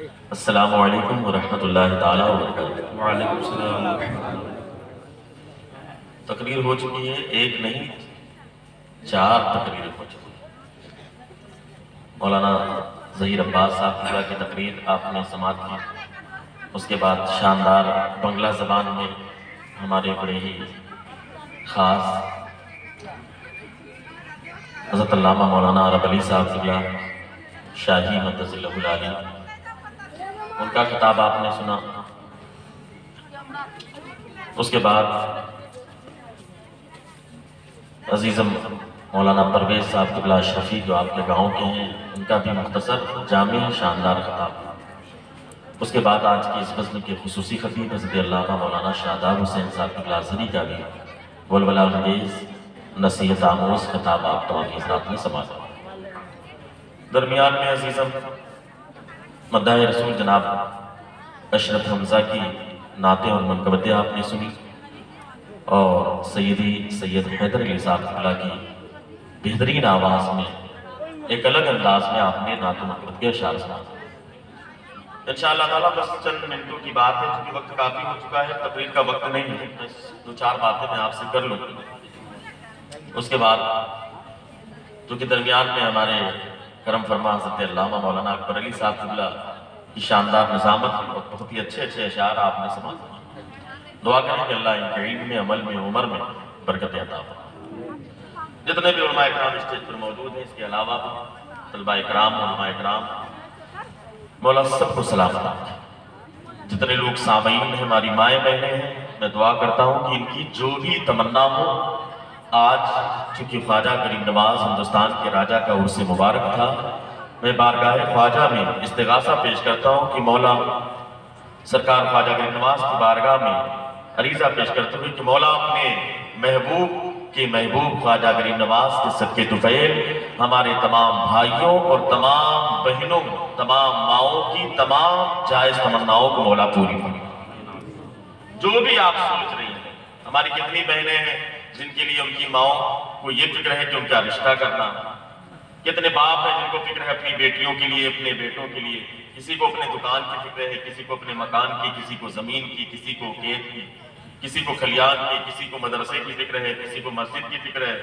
السلام علیکم ورحمۃ اللہ تعالی وبرکاتہ۔ وعلیکم السلام ورحمۃ اللہ۔ تقریر ہو چکی ہے، ایک نہیں 4 تقریریں ہو چکی ہیں۔ مولانا ظہیر عباس صاحب کی تقریر آپ نے سماعت کی، اس کے بعد شاندار بنگلہ زبان میں ہمارے بڑے ہی خاص حضرت علامہ مولانا عرب علی صاحب شاہی مدث اللہ العالی، ان کا خطاب آپ نے سنا۔ اس کے بعد عزیزم مولانا پرویز صاحب قبلہ اشرفی جو آپ کے گاؤں کے ہیں، ان کا بھی مختصر جامع شاندار خطاب۔ اس کے بعد آج کی اس فصل کے خصوصی خطیب حضرت علامہ مولانا شاداب حسین صاحب قبلہ ازہری کا بھی ولولہ انگیز نصیحت آموز خطاب آپ تمام حضرات نے سماعت۔ درمیان میں عزیزم مداح رسول جناب اشرف حمزہ کی نعتیں اور منقبتیں آپ نے سنی، اور سیدی سید حیدر علی صاحب قبلہ کی بہترین آواز میں ایک الگ انداز میں آپ نے نعت و منقبت کے اشعار سنا۔ انشاءاللہ تعالیٰ بس چند منٹوں کی بات ہے، کیونکہ وقت کافی ہو چکا ہے، تقریر کا وقت نہیں ہے، بس 2-4 باتیں میں آپ سے کر لوں۔ اس کے بعد چونکہ درمیان میں ہمارے کرم فرما حضرت علامہ مولانا اکبر علی صاحب قبلہ کی شاندار نظامت اور بہت ہی اچھے اشعار آپ نے سماعت۔ دعا کریں کہ اللہ ان کے علم میں، عمل میں، عمر میں برکت عطا فرمائے۔ جتنے بھی علماء اکرام اسٹیج پر موجود ہیں، اس کے علاوہ بھی طلباء اکرام، علماء اکرام، مولا سب کو سلام ہے۔ جتنے لوگ سامعین ہیں، ہماری مائیں بہنیں ہیں، میں دعا کرتا ہوں کہ ان کی جو بھی تمنا ہو، آج چونکہ خواجہ غریب نواز ہندوستان کے راجہ کا عرس مبارک تھا، میں بارگاہ خواجہ میں استغاثہ پیش کرتا ہوں کہ مولا سرکار خواجہ غریب نواز کی بارگاہ میں عریضہ پیش کرتے ہوئے کہ مولا اپنے محبوب کے محبوب خواجہ غریب نواز کے صدقے طفیل ہمارے تمام بھائیوں اور تمام بہنوں، تمام ماؤں کی تمام جائز تمناؤں کو مولا پوری فرمائے۔ جو بھی آپ سوچ رہی ہیں، ہماری کتنی بہنیں ہیں جن کے لیے ان کی ماؤں کو یہ فکر ہے کہ ان کا رشتہ کرنا، کتنے باپ ہیں جن کو فکر ہے اپنی بیٹیوں کے لیے، اپنے بیٹوں کے لیے، کسی کو اپنے دکان کی فکر ہے، کسی کو اپنے مکان کی، کسی کو زمین کی، کسی کو کھیت کی، کسی کو کھلیان کی، کسی کو مدرسے کی فکر ہے، کسی کو مسجد کی فکر ہے،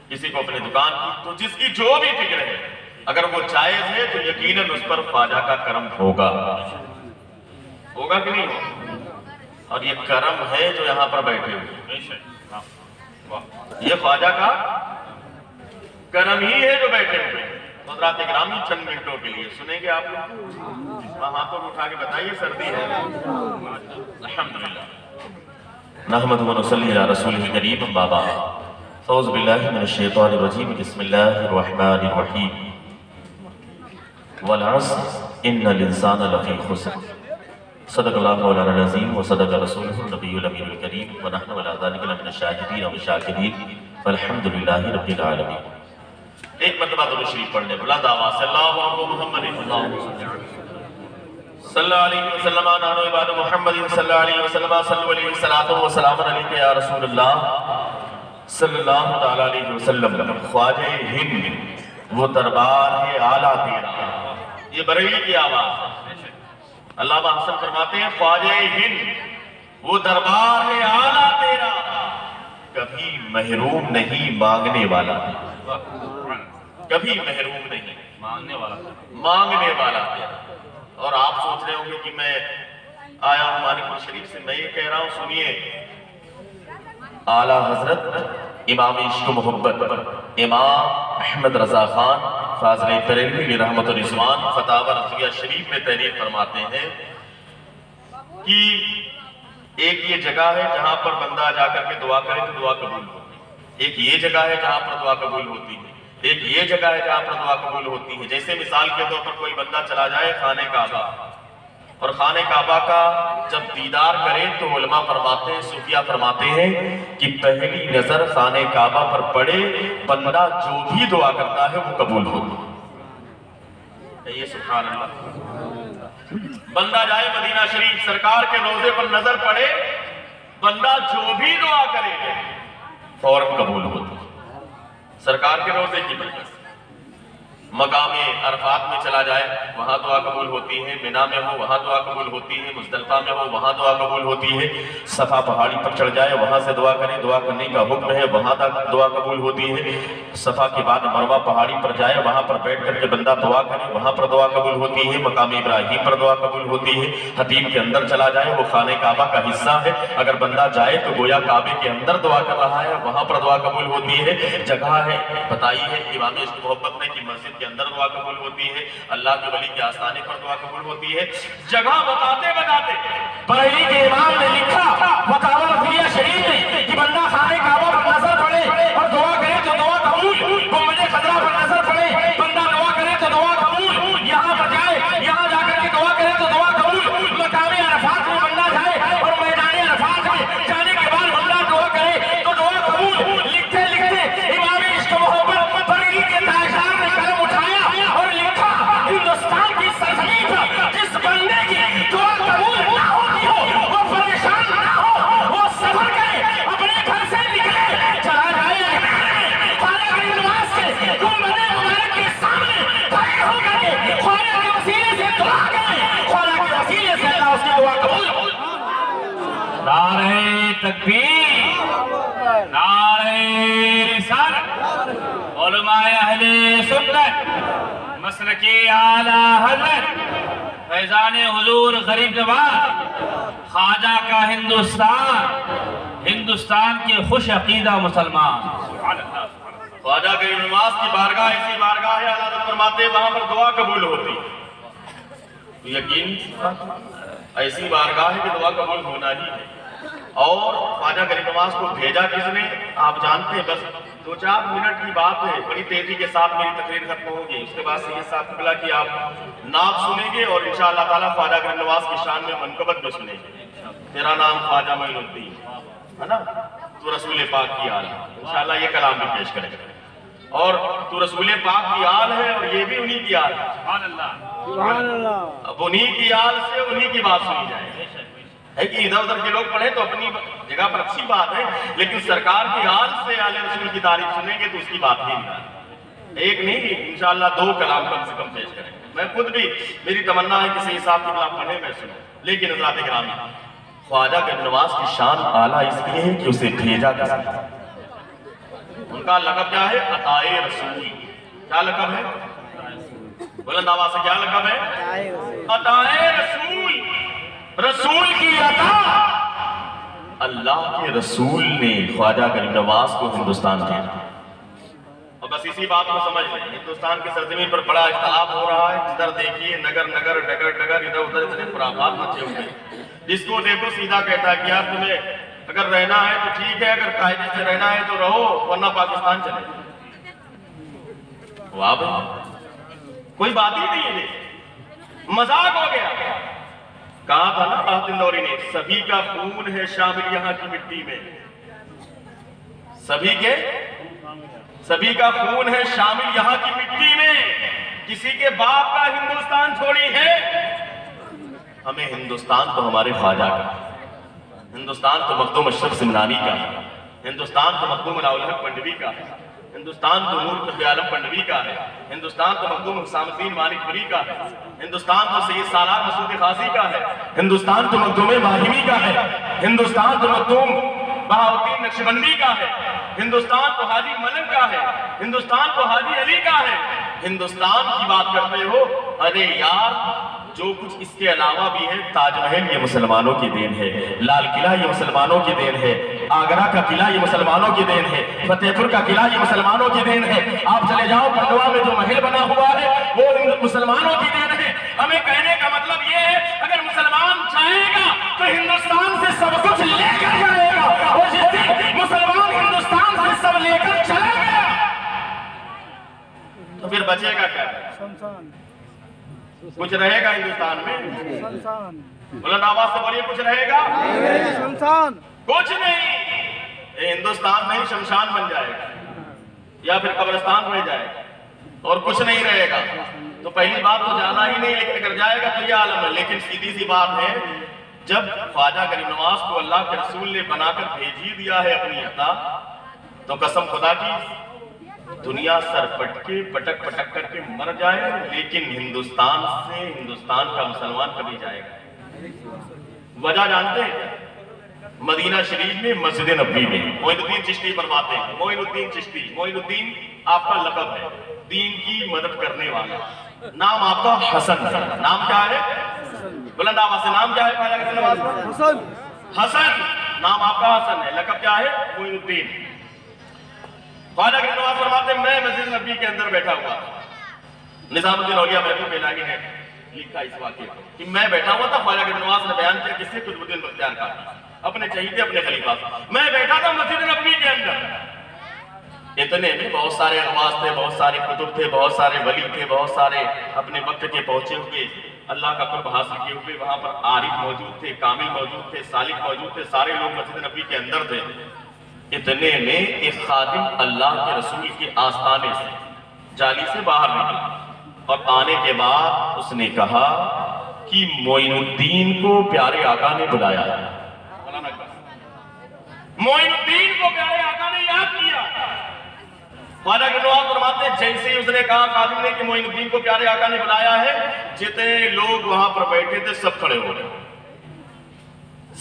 کسی کو اپنے دکان کی۔ تو جس کی جو بھی فکر ہے اگر وہ جائز ہے تو یقیناً اس پر خواجہ کا کرم ہوگا کہ نہیں ہوگا؟ اور یہ کرم ہے جو یہاں پر بیٹھے ہوئے، یہ خواجہ کا کرم ہی ہے جو بیٹھے ہوئے ہیں۔ حضرات اکرامی چند منٹوں کے لیے سنیں گے آپ لوگ؟ ہاتھوں کو اٹھا کے بتائیے سردی ہے؟ الحمدللہ نحمد و نصلی علی رسول کریم بابا فوز باللہ من الشیطان الرجیم بسم اللہ الرحمن الرحیم والعصر ان الانسان لفی خسر صدق اللہ مولانا العظیم و صدق رسولہ النبی الامین الکریم ونحن علی ذلک لمن الشاہدین والشاکرین والحمدللہ رب العالمین۔ ایک مرتبہ درود شریف پڑھنے بلند آواز سے اللہ علیہ محمد صلی اللہ علیہ وسلم نانو عباد محمد صلی اللہ علیہ وسلم صلی علیہ الصلاۃ والسلام علیکہ یا رسول اللہ صلی اللہ علیہ وسلم۔ خواجہ ہند وہ دربار ہے اعلیٰ تیرا، یہ بریلی کی آواز ہے۔ علامہ حسن فرماتے ہیں خواجہ ہند وہ دربار ہے اعلیٰ تیرا، کبھی محروم نہیں مانگنے والا، کبھی محروم نہیں مانگنے والا ہے۔ اور آپ سوچ رہے ہوں گے کہ میں آیا ہوں مالک شریف سے، میں یہ کہہ رہا ہوں سنیے، اعلیٰ حضرت امام عشق و محبت امام احمد رضا خان فاضل بریلوی رحمت الرضوان فتاوی رضویہ شریف میں تحریر فرماتے ہیں کہ ایک یہ جگہ ہے جہاں پر بندہ جا کر کے دعا کرے تو دعا قبول ہوتی ہے، ایک یہ جگہ ہے جہاں پر دعا قبول ہوتی ہے، ایک یہ جگہ ہے جہاں پر دعا قبول ہوتی ہے۔ جیسے مثال کے طور پر کوئی بندہ چلا جائے خانہ کعبہ، اور خانہ کعبہ کا جب دیدار کرے تو علماء فرماتے ہیں، صوفیہ فرماتے ہیں کہ پہلی نظر خانہ کعبہ پر پڑے، بندہ جو بھی دعا کرتا ہے وہ قبول ہوتی ہے۔ یہ سبحان اللہ، بندہ جائے مدینہ شریف، سرکار کے روضے پر نظر پڑے، بندہ جو بھی دعا کرے فوراً قبول ہوتی ہے، سرکار کے روضے کی وجہ سے۔ مقام عرفات میں چلا جائے وہاں دعا قبول ہوتی ہے، مینا میں ہو وہاں دعا قبول ہوتی ہے، مزدلفہ میں ہو وہاں دعا قبول ہوتی ہے، صفا پہاڑی پر چڑھ جائے وہاں سے دعا کرے، دعا کرنے کا حکم ہے وہاں تک دعا قبول ہوتی ہے، صفا کے بعد مروہ پہاڑی پر جائے وہاں پر بیٹھ کر کے بندہ دعا کرے وہاں پر دعا قبول ہوتی ہے، مقام ابراہیم پر دعا قبول ہوتی ہے، حتیم کے اندر چلا جائے وہ خانہ کعبہ کا حصہ ہے، اگر بندہ جائے تو گویا کعبے کے اندر دعا کر رہا ہے وہاں پر دعا قبول ہوتی ہے، جگہ ہے بتائی ہے امام عشق محبت نے کہ مسجد کے اندر دعا قبول ہوتی ہے، اللہ کے ولی کے آستانے پر دعا قبول ہوتی ہے، جگہ بتاتے بتاتے بریلی کے امام نے لکھا فتاوی رضویہ شریف میں کہ بندہ خانہ کعبہ پر نظر پڑے اور دعا کرے تو دعا قبول، گنبد خضرا پر نظر پڑے بندہ دعا کرے تو دعا قبول، یہاں پر جائے یہاں جا کر کے دعا کرے تو دعا قبول، مقام عرفات میں بندہ جائے اور میدان عرفات میں جانے کے بعد بندہ دعا کرے تو دعا قبول، لکھتے لکھتے امام عشق محبت بریلی کے تاجدار نے قلم اٹھایا اور لکھا ہندوستان کی سرزمین پر جس بندے کی دعا قبول نہ ہوتی ہو وہ پریشان نہ ہو، وہ سفر کرے اپنے گھر سے نکلے چلا جائے خانہ نواز کے گنبد مبارک کے سامنے کھڑے ہو کر کے خواجہ کے وسیلے سے دعا کرے، خواجہ کے وسیلے سے اللہ اس کی دعا قبول۔ نعرہ تکبیر، نعرہ رسالت، علماء اہل سنت، مسلکی اعلی حضرت فیضان حضور غریب نواز خواجہ کا ہندوستان کے خوش عقیدہ مسلمان، خواجہ غریب نواز کی بارگاہ ایسی بارگاہ ہے اللہ تعالیٰ فرماتے ہیں وہاں پر دعا قبول ہوتی، یقین ایسی بارگاہ ہے کہ دعا قبول ہونا ہی ہے۔ اور خواجہ غریب نواز کو بھیجا کس نے آپ جانتے ہیں، بس 2-4 منٹ کی بات ہے، بڑی تیزی کے ساتھ میری تقریر ختم ہوگی، اس کے بعد سید صاحب قبلہ کی آپ نعت سنیں گے اور انشاءاللہ تعالیٰ خواجہ غریب نواز کی شان میں منقبت بھی سنیں گے۔ تیرا نام خواجہ معین الدین ہے نا، تو رسول پاک کی آل ہے، انشاءاللہ یہ کلام بھی پیش کریں گے، اور تو رسول پاک کی آل ہے اور یہ بھی انہی کی آل ہے، سبحان اللہ، اب انہی کی آل سے انہی کی بات سنی جائے ہے کہ ادھر ادھر کے لوگ پڑھیں تو اپنی جگہ پر اچھی بات ہے، لیکن سرکار کی آل سے آل رسول کی تعریف سنیں گے تو اس کی بات ہی نہیں، ایک نہیں انشاءاللہ 2 کلام کم سے کم پیش کریں گے۔ میں خود بھی میری تمنا ہے کہ سید صاحب کی کلام پڑھیں میں سنوں، لیکن حضرات گرامی خواجہ غریب نواز کی شان اعلیٰ اس لیے ہے کہ اسے بھیجا کس نے، ان کا لقب کیا ہے؟ عطائے رسول، کیا لقب ہے؟ بلند آواز سے کیا لقب ہے؟ عطائے رسول، رسول کی عطا، اللہ کے رسول نے خواجہ غریب نواز کو ہندوستان بھیجا۔ اور بس اسی بات کو سمجھ لیں، ہندوستان کی سرزمین پر بڑا اختلاف ہو رہا ہے، جدھر دیکھیے نگر نگر ڈگر ڈگر ادھر ادھر اتنے خرافات مچے ہوئے، جس کو دیکھو سیدھا کہتا ہے کہ یار تمہیں اگر رہنا ہے تو ٹھیک ہے، اگر قاعدے سے رہنا ہے تو رہو ورنہ پاکستان چلے۔ واہ بھائی کوئی بات ہی نہیں ہے، مذاق ہو گیا۔ کہا تھا نا آہد اندوری نے سبھی کا خون ہے شامل یہاں کی مٹی میں، سبھی کا خون ہے شامل یہاں کی مٹی میں، کسی کے باپ کا ہندوستان تھوڑی ہے، ہمیں ہندوستان تو ہمارے خواجہ کا، ہندوستان تو مخدوم اشرف سمنانی کا ہے، ہندوستان تو مخدوم الاولحق پنڈوی کا ہے، ہندوستان تو نور قطب عالم پنڈوی کا ہے، ہندوستان تو مخدوم حسام الدین مالک پوری کا ہے، ہندوستان تو سید سالار مسعود قاضی کا ہے، ہندوستان تو مخدوم ماہمی کا ہے، ہندوستان تو مخدوم بہاؤالدین نقشبندی کا ہے، ہندوستان تو حاجی ملک کا ہے، ہندوستان تو حاجی علی کا ہے، ہندوستان کی بات کرتے ہو، ارے یار جو کچھ اس کے علاوہ بھی ہے، تاج محل یہ مسلمانوں کی دین ہے، لال قلعہ یہ مسلمانوں کی دین ہے، آگرہ کا قلعہ یہ مسلمانوں کی دین ہے، فتح پور کا قلعہ یہ مسلمانوں کی دین ہے، آپ چلے جاؤ پنڈوا میں جو محل بنا ہوا ہے وہ مسلمانوں کی دین ہے۔ ہمیں کہنے کا مطلب یہ ہے اگر مسلمان چاہے گا تو ہندوستان سے سب کچھ لے کر جائے گا، اور جس دن مسلمان ہندوستان سے سب لے کر چلا گیا تو پھر بچے گا کیا؟ کچھ رہے گا ہندوستان میں؟ بلند آواز سے بولیے کچھ رہے گا؟ کچھ نہیں، ہندوستان نہیں شمشان بن جائے گا یا پھر قبرستان رہ جائے گا اور کچھ نہیں رہے گا۔ تو پہلی بات تو جانا ہی نہیں، لیکن اگر جائے گا تو یہ عالم ہے۔ لیکن سیدھی سی بات ہے جب خواجہ غریب نواز کو اللہ کے رسول نے بنا کر بھیج ہی دیا ہے اپنی عطا، تو قسم خدا کی دنیا سر پٹکے پٹک پٹک کر کے مر جائے لیکن ہندوستان سے ہندوستان کا مسلمان کبھی جائے گا. وجہ جانتے ہیں؟ مدینہ شریف میں مسجد نبوی میں معین الدین چشتی فرماتے ہیں، معین الدین چشتی، معین الدین آپ کا لقب ہے، دین کی مدد کرنے والا. نام آپ کا حسن ہے. نام کیا ہے؟ بلند آواز سے نام کیا ہے؟ خواجہ کے نواز حسن. حسن نام آپ کا حسن ہے، لقب کیا ہے؟ معین الدین. خواجہ کے نواز فرماتے ہیں میں مسجد نبوی کے اندر بیٹھا ہوا تھا. نظام الدین اولیاء محبوب الہی نے لکھا اس واقعے کو کہ میں بیٹھا ہوا تھا. خواجہ کے نواز نے بیان کیا کس سے؟ قطب الدین بختیار کاکی اپنے چہیتے اپنے خلیفہ سے. میں بیٹھا تھا مسجد نبوی کے اندر. اتنے میں بہت سارے اغواص تھے، بہت سارے کتب تھے، بہت سارے ولی تھے، بہت سارے اپنے وقت کے پہنچے ہوئے اللہ کا قرب حاصل کیے ہوئے. وہاں پر عارف موجود تھے، کامل موجود تھے، سالک موجود تھے. سارے لوگ مسجد نبوی کے اندر تھے. اتنے میں ایک خادم اللہ کے رسول کے آستانے سے جالی سے باہر نکلا اور آنے کے بعد اس نے کہا کہ معین الدین کو پیارے آقا نے بلایا ہے. معین الدین کو پیارے آقا نے یاد کیا. خواجہ کے نواز فرماتے ہیں جیسے ہی اس نے کہا خادم نے کہ معین الدین کو پیارے آقا نے بلایا ہے، جتنے لوگ وہاں پر بیٹھے تھے سب کھڑے ہو گئے.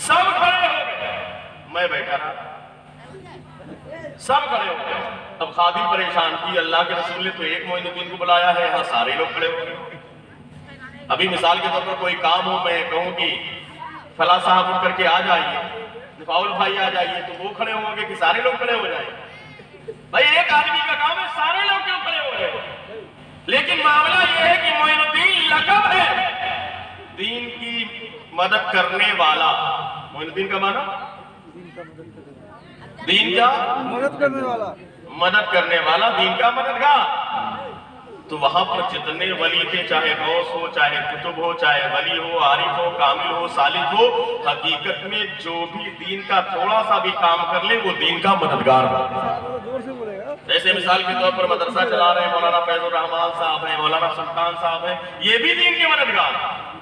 سب کھڑے ہو گئے. میں بیٹھا رہا، سب کھڑے ہو گئے. اب خادم پریشان کی اللہ کے رسول نے تو ایک معین الدین کو بلایا ہے، ہاں سارے لوگ کھڑے ہو گئے. ابھی مثال کے طور پر کوئی کام ہو، میں کہوں کہ فلاں صاحب اٹھ کر کے آ جائیے، نفاول بھائی آ جائیے، تو وہ کھڑے ہوں گے کہ سارے لوگ کھڑے ہو جائیں؟ بھائی ایک آدمی کا کام ہے، سارے لوگ کیوں کھڑے ہو گئے؟ لیکن معاملہ یہ ہے کہ معین الدین لقب ہے دین کی مدد کرنے والا. معین الدین کا معنی دین کا مدد کرنے والا، مدد کرنے والا، دین کا مددگار. تو وہاں پر جتنے ولی تھے، چاہے غوث ہو، چاہے کتب ہو، چاہے ولی ہو، عارف ہو، کامل ہو، سالک ہو، حقیقت میں جو بھی دین کا تھوڑا سا بھی کام کر لے وہ دین کا مددگار ہو. جیسے مثال کے طور پر مدرسہ چلا رہے ہیں مولانا فیض الرحمان صاحب ہیں، مولانا سلطان صاحب ہیں، یہ بھی دین کے مددگار ہیں.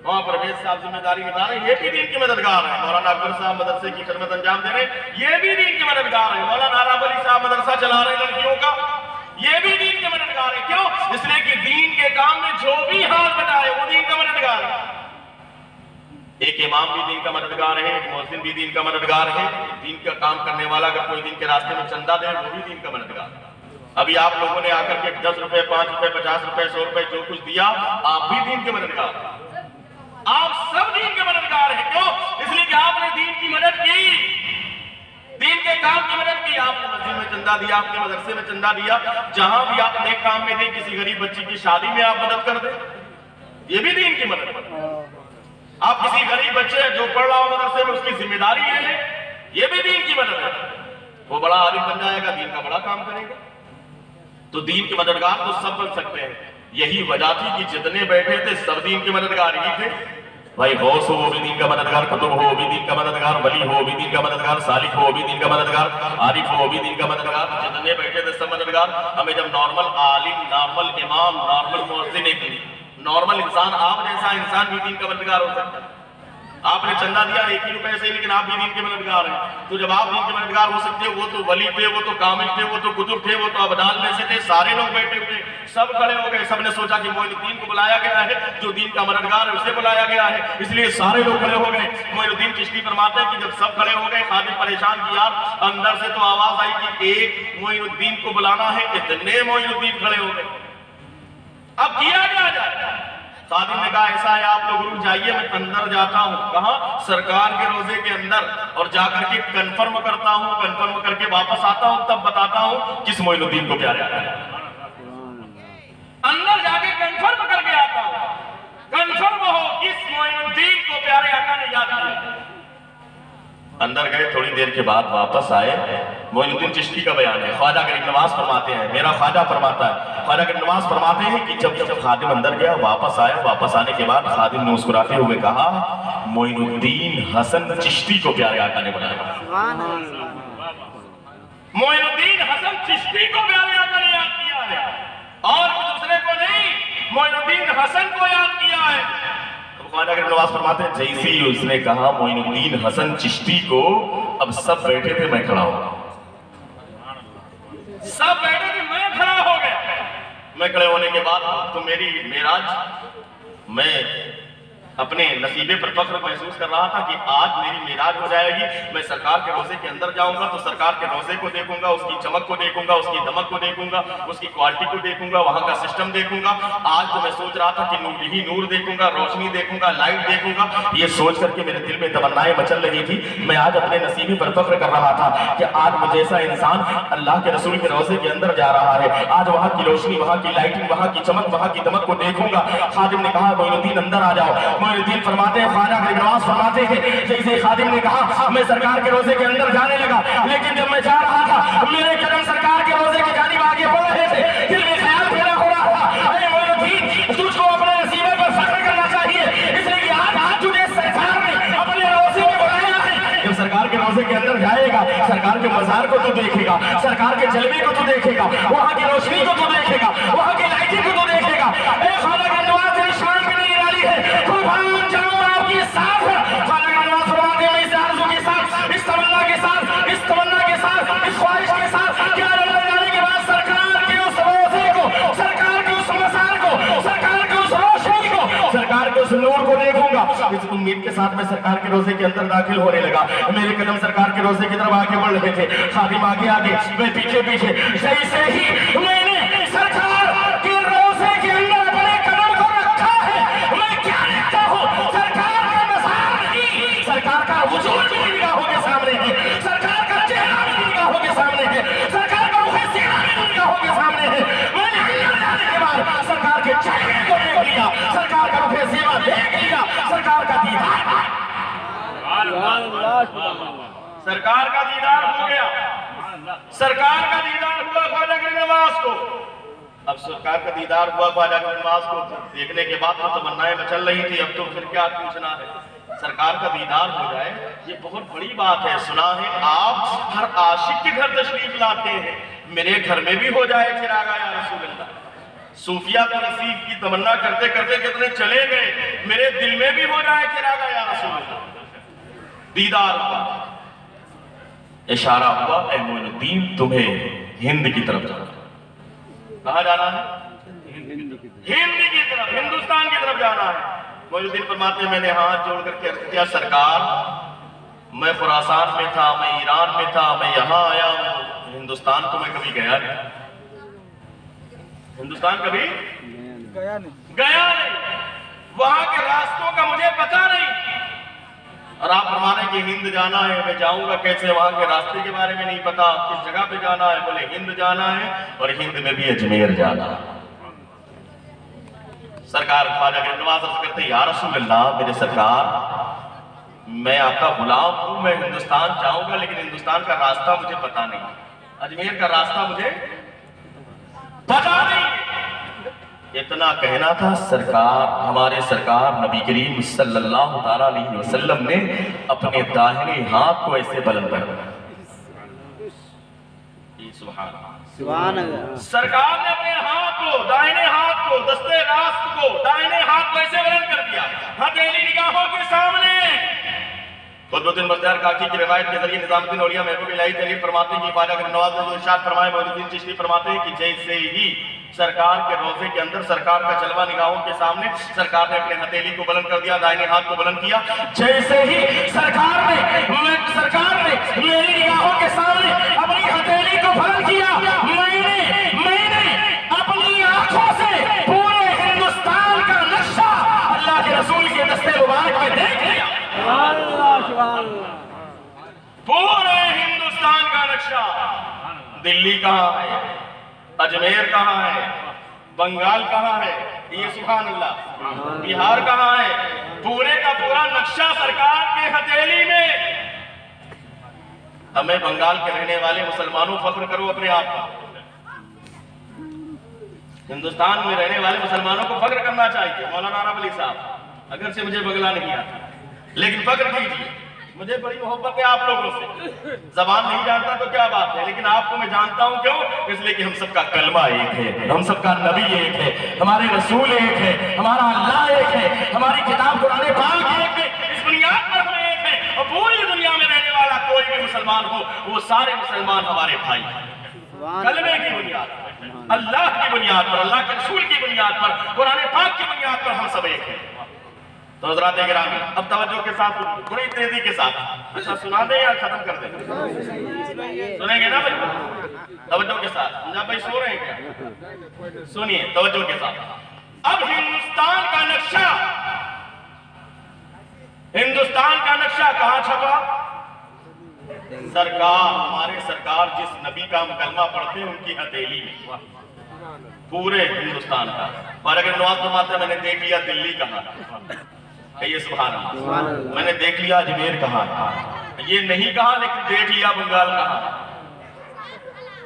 وہاں پرویز صاحب ذمہ داری نبھا رہے ہیں، یہ بھی دین کے مددگار ہیں. مولانا اکبر صاحب مدرسے کی خدمت انجام دے رہے ہیں، یہ بھی دین کے مددگار ہیں. مولانا عرب علی صاحب مدرسہ چلا رہے ہیں لڑکیوں کا، یہ بھی دین کے مددگار ہیں. کیوں؟ اس لیے کہ دین کے کام میں جو بھی ہاتھ بٹائے وہ دین کا مددگار ہے. ایک امام بھی دین کا مددگار ہے، ایک مؤذن بھی دین کا مددگار ہے. دین کا کام کرنے والا اگر کوئی دین کے راستے میں چندہ دے وہ بھی دین کا مددگار ہے. ابھی آپ لوگوں نے آ کر کے 10 روپے 5 روپے 50 روپے 100 روپے جو کچھ دیا، آپ بھی دین کے مددگار ہیں. آپ سب دین کے مددگار ہیں. کیوں؟ اس لیے کہ آپ نے دین کی مدد کی، دین کے کام کی مدد کی. آپ نے مسجد میں چندہ دیا، آپ نے مدرسے میں چندہ دیا، جہاں بھی آپ نیک کام میں دیں، کسی غریب بچی کی شادی میں آپ مدد کر دیں، یہ بھی دین کی مدد ہے. آپ کسی غریب بچے جو پڑھ رہا ہو مدرسے میں اس کی ذمہ داری لے لیں، یہ بھی دین کی مدد ہے. وہ بڑا عالم بن جائے گا، دین کا بڑا کام کرے گا. تو دین کے مددگار تو سب بن سکتے ہیں. یہی وجہ تھی کہ جتنے بیٹھے تھے سب دین کے مددگار ہی تھے. بھائی غوث ہو وہ بھی دین کا مددگار، کتب ہو وہ بھی دین کا مددگار، ولی ہو وہ بھی دین کا مددگار، سالک ہو وہ بھی دین کا مددگار، عارف ہو وہ بھی دین کا مددگار. جتنے بیٹھے تھے سب مددگار. ہمیں جب نارمل عالم، نارمل امام، نارمل مؤذن، ایک نارمل انسان، آپ جیسا انسان بھی دین کا مددگار ہو سکتا ہے. آپ نے چندہ دیا 1 ہی روپے سے، لیکن آپ بھی دین کے مددگار ہیں. تو جب آپ دین کے مددگار ہو سکتے، وہ تو ولی تھے، وہ تو کامل تھے، وہ تو کتب تھے، وہ تو ابدال میں سے تھے. سارے لوگ بیٹھے ہوئے، سب کھڑے ہو گئے. سب نے سوچا کہ معین الدین کو بلایا گیا ہے، جو دین کا مددگار ہے اسے بلایا گیا ہے، اس لیے سارے لوگ کھڑے ہو گئے. معین الدین چشتی فرماتے ہیں کہ جب سب کھڑے ہو گئے، خادم پریشان کیا، اندر سے تو آواز آئی کہ ایک معین الدین کو بلانا ہے. اتنے معین الدین کھڑے ہو گئے. اب کیا کیا جائے؟ خادم نے کہا ایسا ہے آپ لوگ رک جائیے، میں اندر جاتا ہوں. کہاں؟ سرکار کے روزے کے اندر، اور جا کر کے کنفرم کرتا ہوں، کنفرم کر کے واپس آتا ہوں، تب بتاتا ہوں کس معین الدین کو پیارے آقا ہے. اندر جا کے کنفرم کر کے آتا ہوں، کنفرم ہو کس معین الدین کو پیارے آقا نے یاد کیا. اندر گئے، تھوڑی دیر کے بعد واپس آئے. معین الدین چشتی کا بیان ہے. خواجہ غریب نواز فرماتے ہیں، میرا خواجہ فرماتا ہے، خواجہ غریب نواز فرماتے ہیں کہ جب خادم اندر گیا، واپس آیا، واپس آنے کے بعد خادم نے مسکراتے ہوئے کہا معین الدین حسن چشتی کو پیارے آقا نے بلایا. معین الدین حسن چشتی کو پیارے آقا نے یاد کیا ہے، اور دوسرے کو نہیں، معین الدین حسن کو یاد کیا ہے. خواجہ غریب نواز فرماتے ہیں جیسے ہی اس نے کہا معین الدین حسن چشتی کو، اب سب بیٹھے تھے، میں کھڑا ہوں. سب بیٹھے تھے، मैं खड़े होने के बाद तो मेरी मेराज, मैं अपने नसीबे पर फख्र महसूस कर रहा था कि आज मेरी मेराज हो जाएगी। मैं सरकार के रोजे के अंदर जाऊंगा तो सरकार के रोजे को देखूंगा, उसकी चमक को देखूंगा, उसकी दमक को देखूंगा, उसकी क्वालिटी को देखूंगा, वहां का सिस्टम देखूंगा। आज तो मैं सोच रहा था कि नूर ही नूर देखूंगा, रोशनी देखूंगा, लाइट देखूंगा। ये सोच करके मेरे दिल में तमन्नाएं मचल रही थी। मैं आज अपने नसीबे पर फख्र कर रहा था कि आज मुझे ऐसा इंसान अल्लाह के रसूल के रोजे के अंदर जा रहा है। आज वहां की रोशनी, वहां की लाइटिंग, वहां की चमक, वहां की दमक को देखूंगा। खादिम ने कहा मोइनुद्दीन अंदर आ जाओ। मोइनुद्दीन फरमाते हैं, ख्वाजा गरीब नवाज फरमाते हैं, जैसे खादिम ने कहा मैं सरकार के रोजे के अंदर जाने लगा, लेकिन जब मैं जा रहा था मेरे कदम सरकार के रोजे की जानिब आगे बढ़ रहे थे। दिल में ख्याल पैदा हो रहा था, अरे मोइनुद्दीन तुझको अपने नसीबे पर फख्र करना चाहिए, इसलिए कि आज तुझे सरकार ने अपने रोजे में बुलाया है। जब सरकार के रोजे के अंदर जाएगा, सरकार के मजार को तो देखेगा, सरकार के जलवे को तो देखेगा, वहां की रोशनी को तो देखेगा, वहां की लाइटिंग को तो देखेगा। ख्वाजा गरीब नवाज तेरी शान की नहीं निराली है, कुर्बान जाऊं आपकी साथ। ख्वाजा गरीब नवाज फरमाते हैं, इस आरज़ू के साथ, इस तमन्ना के साथ, इस तमन्ना के साथ, इस ख्वाहिश के साथ कि अल्लाह जाने के बाद सरकार के उस रोज़े को, सरकार के उस मज़ार को, सरकार के उस रोशनी को, सरकार के उस नूर को देखूंगा। इस उम्मीद के साथ मैं सरकार के रोजे के अंदर दाखिल होने लगा। मेरे कदम सरकार के रोजे की तरफ आगे बढ़ रहे थे, खादिम आगे आगे, मैं पीछे पीछे। जैसे ही मैंने सरकार के रोजे के अंदर अपने कदम को रखा है, मैं क्या देखता हूँ? सरकार का मज़ार नहीं, सरकार का वजूद मेरी निगाहों के सामने है, सरकार का चेहरा मेरी निगाहों के सामने है, सरकार का मुख सीना मेरी निगाहों के सामने है। मैंने अंदर जाने के बाद सरकार के चेहरे को देख लिया, सरकार का मुख सीना देख लिया, सरकार का दीदार, सरकार का दीदार हो गया, सरकार का दीदार हुआ ख्वाजा गरीब नवाज को। अब सरकार का दीदार हुआ ख्वाजा गरीब नवाज को देखने के बाद तो तमन्नाएं मचल रही थी, अब तो फिर क्या पूछना है। सरकार का दीदार हो जाए ये बहुत बड़ी बात है। सुना है आप हर आशिक के घर तशरीफ लाते हैं, मेरे घर में भी हो जाए चिरागा या रसूल अल्लाह। सूफिया तो नसीब की तमन्ना करते करते कितने चले गए, मेरे दिल में भी हो जाए चिरागा या रसूल अल्लाह। दीदार हुआ, इशारा हुआ, ऐ मोइनुद्दीन तुम्हें हिंद की तरफ जाना है। कहाँ जाना है? हिंद की तरफ, हिंदुस्तान की तरफ जाना है। मोइनुद्दीन फरमाते मैंने हाथ जोड़ करके अर्ज किया, सरकार मैं खुरासान में था, मैं ईरान में था, मैं यहाँ आया हूँ, हिंदुस्तान तो मैं कभी गया नहीं, हिंदुस्तान कभी गया नहीं, वहां के रास्तों का मुझे पता नहीं। और आप फरमा रहे कि हिंद जाना है, मैं जाऊंगा कैसे? वहां के रास्ते के बारे में नहीं पता, किस जगह पे जाना है? बोले हिंद जाना है, और हिंद में भी अजमेर जाना है। सरकार ख्वाजा गरीब नवाज अर्ज करते या रसूल अल्लाह, मेरे सरकार मैं आपका गुलाम हूं, मैं हिंदुस्तान जाऊंगा, लेकिन हिंदुस्तान का रास्ता मुझे पता नहीं, अजमेर का रास्ता मुझे पता नहीं। इतना कहना था, सरकार हमारे सरकार नबी करीम सल्लल्लाहु ताला अलैहि वसल्लम ने अपने दाहिने हाथ को ऐसे बुलंद कर दिया। सुभान अल्लाह। सरकार ने अपने हाथ को, दाहिने हाथ को, दस्ते रास्त को, दाहिने हाथ को ऐसे बुलंद कर दिया, हथेली निगाहों के सामने। खुदबुद्दीन बख्तियार काकी की रिवायत के जरिए निजामुद्दीन औलिया महबूब इलाही तहरीर फरमाते हैं कि ख्वाजा गरीब नवाज ने जो इरशाद फरमाया, मोइनुद्दीन चिश्ती फरमाते हैं कि जैसे ही सरकार के रोजे के अंदर सरकार का जलवा निगाहों के सामने, सरकार ने अपने हथेली को बुलंद कर दिया, दाहिने हाथ को बुलंद किया। जैसे ही सरकार ने मेरी निगाहों के सामने अपनी हथेली को बुलंद किया, मैंने अपनी आंखों से पूरे हिंदुस्तान का नक्शा अल्लाह के रसूल के दस्ते मुबारक में देख लिया। पूरे हिंदुस्तान का नक्शा, दिल्ली कहाँ है, अजमेर कहाँ है, बंगाल कहाँ है, ये सुभान अल्लाह, बिहार कहाँ है, पूरे का पूरा नक्शा सरकार के हथेली में। हमें बंगाल के रहने वाले मुसलमानों फख्र करो अपने आप का, हिंदुस्तान में रहने वाले मुसलमानों को फख्र करना चाहिए। मौलाना आरब अली साहब, अगर से मुझे बगला नहीं आता, लेकिन फख्र कीजिए, मुझे बड़ी मोहब्बत है आप लोगों से। जबान नहीं जानता तो क्या बात है, लेकिन आपको मैं जानता हूं, क्यों? इसलिए कि हम सबका कलमा एक है, हम सबका नबी एक है, हमारे रसूल एक है, हमारा अल्लाह एक है, हमारी किताब कुरान पाक एक है, इस बुनियाद पर हम एक है। और पूरी दुनिया में रहने वाला कोई भी मुसलमान हो, वो सारे मुसलमान हमारे भाई हैं। کلمے کی بنیاد پر، اللہ کی بنیاد پر، اللہ کے رسول کی بنیاد پر، قرآن پاک کی بنیاد پر ہم سب ایک ہیں۔ تو حضرات گرامی اب توجہ کے ساتھ بڑی تیزی کے ساتھ اچھا سنا دیں یا ختم کر دیں؟ سنیں گے نا بھائی؟ توجہ کے ساتھ جب بھائی سو رہے ہیں کیا؟ سنیے توجہ کے ساتھ۔ اب ہندوستان کا نقشہ کہاں چھپا؟ سرکار، ہمارے سرکار جس نبی کا ہم کلمہ پڑھتے ہیں ان کی ہتھیلی میں، پورے ہندوستان کا۔ اور اگر نواز فرماتے ہیں میں نے دیکھ لیا دلی کہاں، کہیے سبحان اللہ، میں نے دیکھ لیا اجمیر کہاں، یہ نہیں کہا لیکن دیکھ لیا بنگال کہاں،